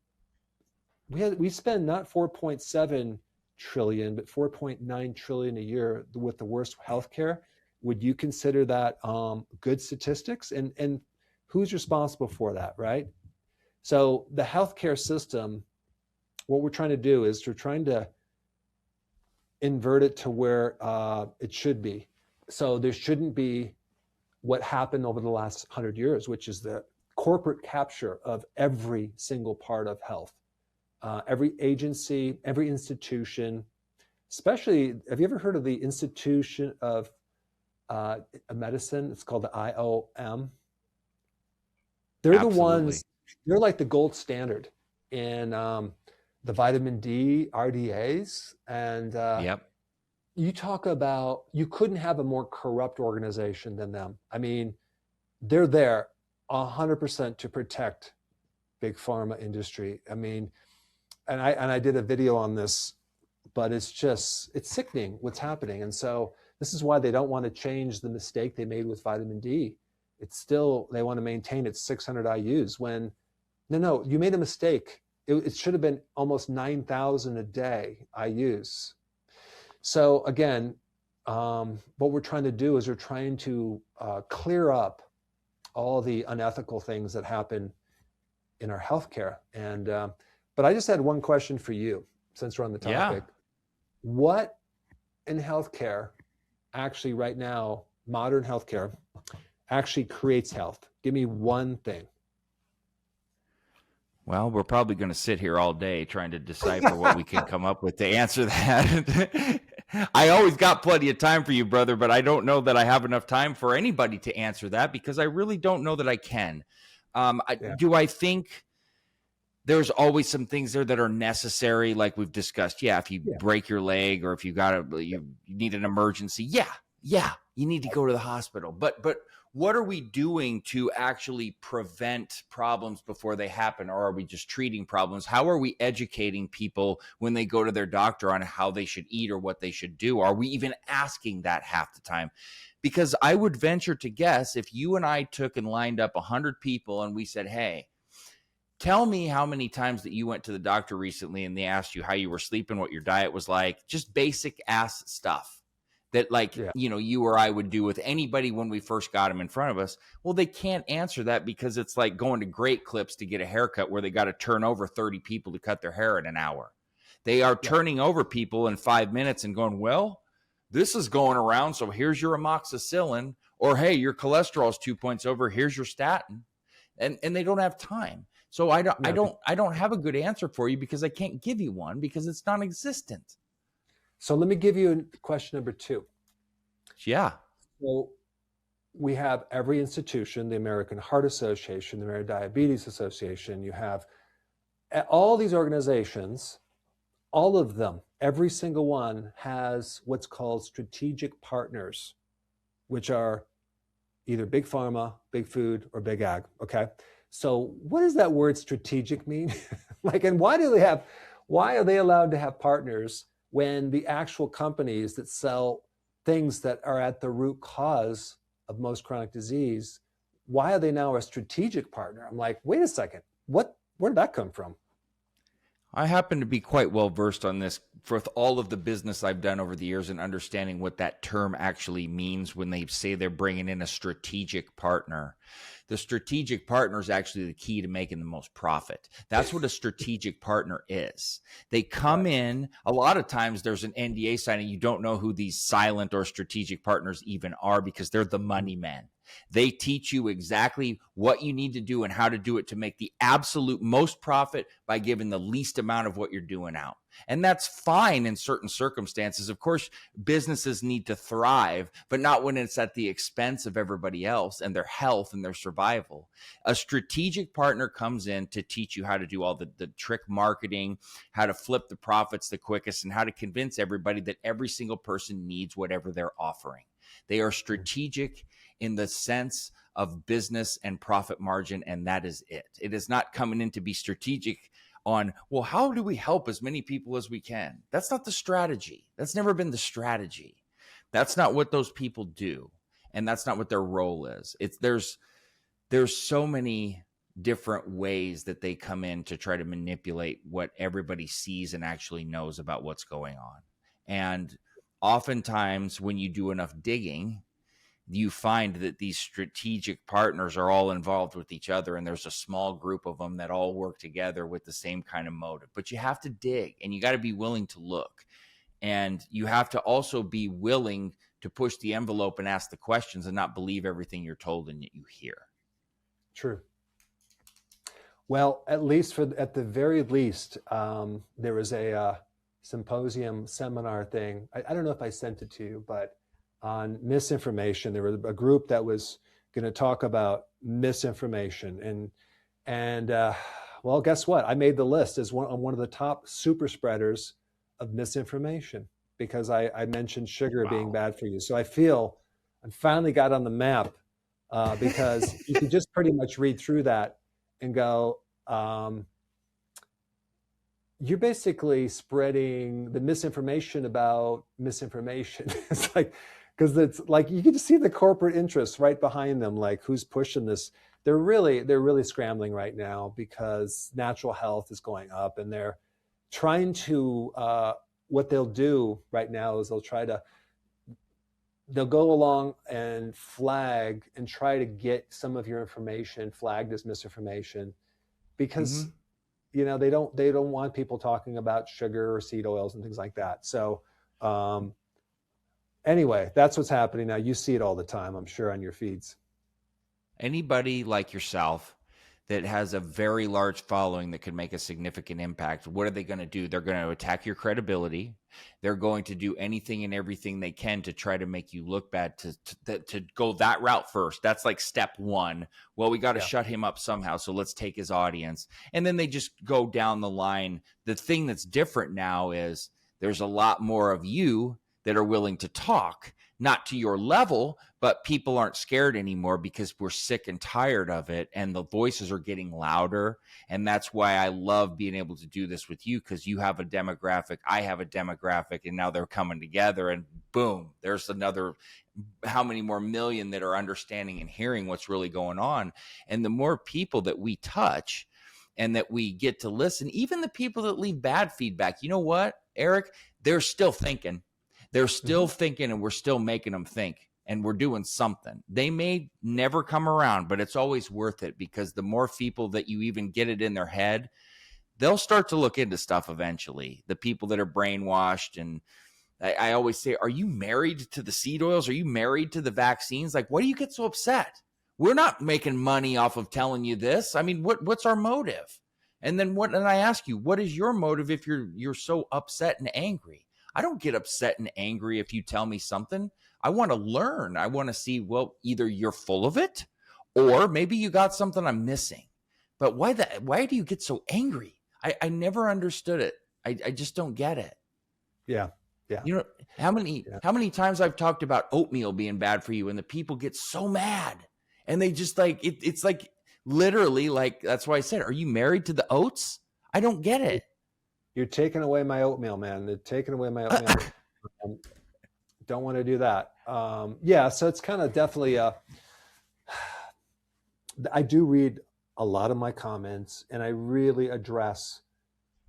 we spend not 4.7 trillion, but 4.9 trillion a year with the worst healthcare. Would you consider that good statistics? And who's responsible for that, right? So the healthcare system, what we're trying to do is we're trying to invert it to where it should be. So there shouldn't be what happened over the last 100 years, which is the corporate capture of every single part of health. Every agency, every institution, especially, have you ever heard of the Institution of Medicine? It's called the IOM. They're Absolutely. the ones, they're like the gold standard in the vitamin D, RDAs. And Yep. you talk about, you couldn't have a more corrupt organization than them. I mean, they're there 100% to protect big pharma industry. I mean, and I did a video on this, but it's sickening what's happening. And so this is why they don't want to change the mistake they made with vitamin D. It's still, they want to maintain its 600 IUs when, no, you made a mistake. It should have been almost 9,000 a day IUs. So again, what we're trying to do is we're trying to clear up all the unethical things that happen in our healthcare. And but I just had one question for you, since we're on the topic. Yeah. What in healthcare actually right now, modern healthcare, actually creates health? Give me one thing. Well, we're probably going to sit here all day trying to decipher what we can come up with to answer that. I always got plenty of time for you, brother, but I don't know that I have enough time for anybody to answer that, because I really don't know that I can. Do I think there's always some things there that are necessary, like we've discussed? Yeah, if you break your leg, or if you need an emergency, yeah, you need to go to the hospital. But what are we doing to actually prevent problems before they happen? Or are we just treating problems? How are we educating people when they go to their doctor on how they should eat or what they should do? Are we even asking that half the time? Because I would venture to guess, if you and I took and lined up 100 people and we said, hey, tell me how many times that you went to the doctor recently and they asked you how you were sleeping, what your diet was like, just basic ass stuff that, like, you or I would do with anybody when we first got them in front of us. Well, they can't answer that, because it's like going to Great Clips to get a haircut where they got to turn over 30 people to cut their hair in an hour. They are turning over people in 5 minutes and going, well, this is going around, so here's your amoxicillin, or hey, your cholesterol is 2 points over, here's your statin. And they don't have time. So I don't have a good answer for you, because I can't give you one, because it's non-existent. So let me give you question number 2. Yeah. So we have every institution, the American Heart Association, the American Diabetes Association. You have all these organizations, all of them, every single one has what's called strategic partners, which are either big pharma, big food, or big ag. Okay. So what does that word strategic mean? And why are they allowed to have partners when the actual companies that sell things that are at the root cause of most chronic disease, why are they now a strategic partner? I'm like, wait a second, where did that come from? I happen to be quite well versed on this for all of the business I've done over the years, and understanding what that term actually means when they say they're bringing in a strategic partner. The strategic partner is actually the key to making the most profit. That's what a strategic partner is. They come in, a lot of times there's an NDA signing. You don't know who these silent or strategic partners even are because they're the money men. They teach you exactly what you need to do and how to do it to make the absolute most profit by giving the least amount of what you're doing out. And that's fine in certain circumstances. Of course, businesses need to thrive, but not when it's at the expense of everybody else and their health and their survival. A strategic partner comes in to teach you how to do all the trick marketing, how to flip the profits the quickest, and how to convince everybody that every single person needs whatever they're offering. They are strategic in the sense of business and profit margin, and that is it. It is not coming in to be strategic on, well, how do we help as many people as we can? That's not the strategy. That's never been the strategy. That's not what those people do, and that's not what their role is. There's so many different ways that they come in to try to manipulate what everybody sees and actually knows about what's going on. And oftentimes when you do enough digging, you find that these strategic partners are all involved with each other, and there's a small group of them that all work together with the same kind of motive. But you have to dig, and you got to be willing to look, and you have to also be willing to push the envelope and ask the questions and not believe everything you're told and that you hear. True. Well, at the very least, there was a symposium seminar thing. I don't know if I sent it to you, but on misinformation. There was a group that was going to talk about misinformation, and well, guess what? I made the list as one of the top super spreaders of misinformation because I mentioned sugar being bad for you. So I feel I finally got on the map because you can just pretty much read through that and go, you're basically spreading the misinformation about misinformation. It's like, because it's like you can just see the corporate interests right behind them, like who's pushing this. They're really scrambling right now because natural health is going up, and they're trying to what they'll do right now is they'll go along and flag and try to get some of your information flagged as misinformation because you know they don't want people talking about sugar or seed oils and things like that. So anyway, that's what's happening now. You see it all the time, I'm sure, on your feeds. Anybody like yourself that has a very large following that could make a significant impact, what are they going to do? They're going to attack your credibility. They're going to do anything and everything they can to try to make you look bad, to go that route first. That's like step one. Well, we got to shut him up somehow, so let's take his audience. And then they just go down the line. The thing that's different now is there's a lot more of you that are willing to talk, not to your level, but people aren't scared anymore because we're sick and tired of it, and the voices are getting louder. And that's why I love being able to do this with you, because you have a demographic, I have a demographic, and now they're coming together, and boom, there's another how many more million that are understanding and hearing what's really going on. And the more people that we touch and that we get to listen, even the people that leave bad feedback, you know what, Eric, they're still thinking. They're still thinking, and we're still making them think, and we're doing something. They may never come around, but it's always worth it, because the more people that you even get it in their head, they'll start to look into stuff eventually. The people that are brainwashed. And I always say, are you married to the seed oils? Are you married to the vaccines? Like, why do you get so upset? We're not making money off of telling you this. I mean, what's our motive? And then and I ask you, what is your motive if you're so upset and angry? I don't get upset and angry if you tell me something. I want to learn. I want to see, well, either you're full of it, or maybe you got something I'm missing. But why do you get so angry? I never understood it. I just don't get it. Yeah. You know, how many times I've talked about oatmeal being bad for you, and the people get so mad, and they just like, it's like literally like, that's why I said, are you married to the oats? I don't get it. You're taking away my oatmeal, man. They're taking away my oatmeal. Don't want to do that. Yeah, so it's kind of definitely I do read a lot of my comments, and I really address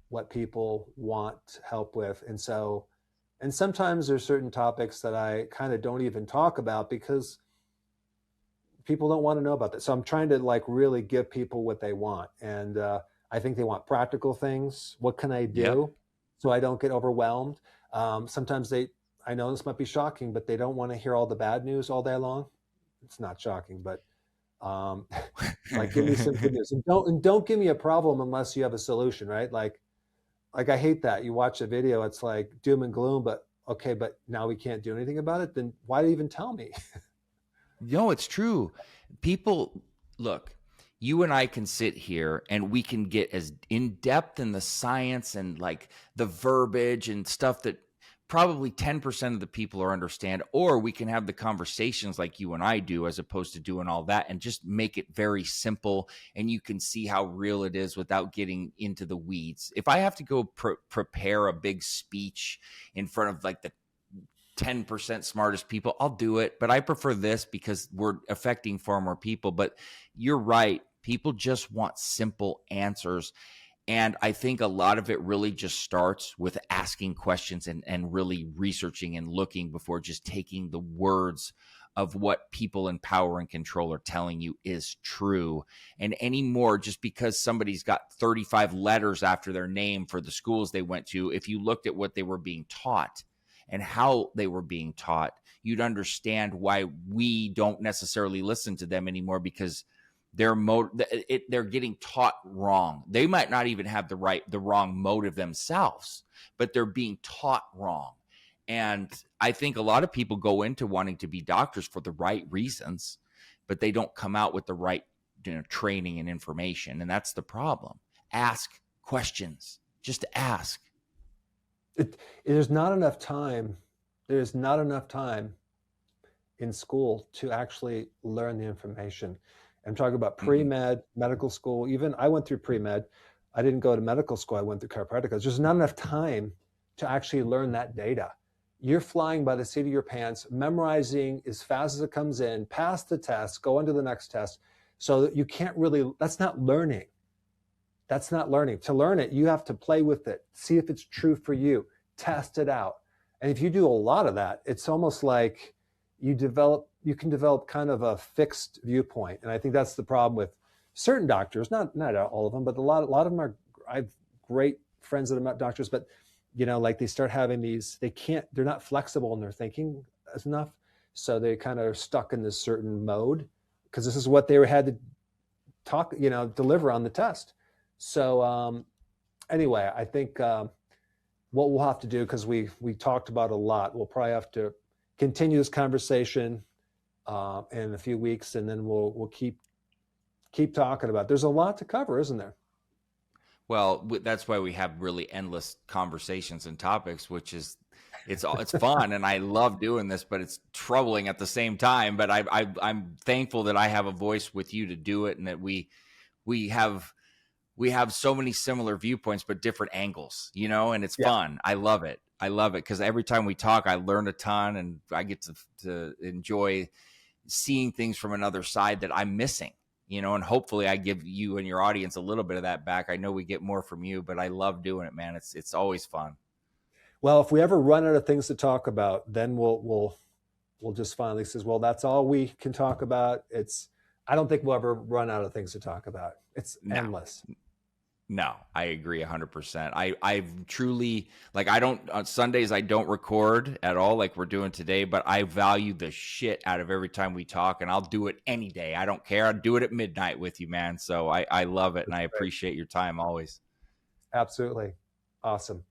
what people want help with. And sometimes there's certain topics that I kind of don't even talk about because people don't want to know about that. So I'm trying to like really give people what they want. And I think they want practical things. What can I Yep. do so I don't get overwhelmed? Sometimes I know this might be shocking, but they don't want to hear all the bad news all day long. It's not shocking, but um, like give me some good news, and don't give me a problem unless you have a solution, right? Like I hate that. You watch a video, it's like doom and gloom, but okay, but now we can't do anything about it. Then why even tell me? No, it's true. People, look, you and I can sit here and we can get as in depth in the science and like the verbiage and stuff that probably 10% of the people are understand, or we can have the conversations like you and I do, as opposed to doing all that and just make it very simple. And you can see how real it is without getting into the weeds. If I have to go prepare a big speech in front of like the 10% smartest people, I'll do it. But I prefer this because we're affecting far more people. But you're right. People just want simple answers. And I think a lot of it really just starts with asking questions and really researching and looking before just taking the words of what people in power and control are telling you is true. And anymore, just because somebody's got 35 letters after their name for the schools they went to, if you looked at what they were being taught and how they were being taught, you'd understand why we don't necessarily listen to them anymore, because they're getting taught wrong. They might not even have the wrong motive themselves, but they're being taught wrong. And I think a lot of people go into wanting to be doctors for the right reasons, but they don't come out with the right, training and information. And that's the problem. Ask questions. Just ask. There's not enough time. There's not enough time in school to actually learn the information. I'm talking about pre-med, medical school. Even I went through pre-med. I didn't go to medical school. I went through chiropractic. There's just not enough time to actually learn that data. You're flying by the seat of your pants, memorizing as fast as it comes in, pass the test, go on to the next test. So that you can't really, that's not learning. That's not learning. To learn it, you have to play with it, see if it's true for you, test it out. And if you do a lot of that, it's almost like you can develop kind of a fixed viewpoint. And I think that's the problem with certain doctors, not all of them, but a lot of them I have great friends that are not doctors, but like they start having they're not flexible in their thinking as enough. So they kind of are stuck in this certain mode because this is what they had to deliver on the test. So anyway, I think what we'll have to do, because we talked about a lot, we'll probably have to continue this conversation in a few weeks, and then we'll keep talking about it. There's a lot to cover, isn't there? Well, that's why we have really endless conversations and topics, which is it's fun, and I love doing this, but it's troubling at the same time. But I'm thankful that I have a voice with you to do it, and that we have so many similar viewpoints, but different angles, and it's fun. I love it because every time we talk, I learn a ton, and I get to enjoy seeing things from another side that I'm missing. And hopefully I give you and your audience a little bit of that back. I know we get more from you, but I love doing it, man. It's always fun. Well, if we ever run out of things to talk about, then we'll just finally says, well, that's all we can talk about. I don't think we'll ever run out of things to talk about. It's endless. No, I agree 100%. I've truly, like, on Sundays, I don't record at all like we're doing today, but I value the shit out of every time we talk, and I'll do it any day. I don't care. I'll do it at midnight with you, man. So I love it, and I appreciate your time always. Absolutely. Awesome.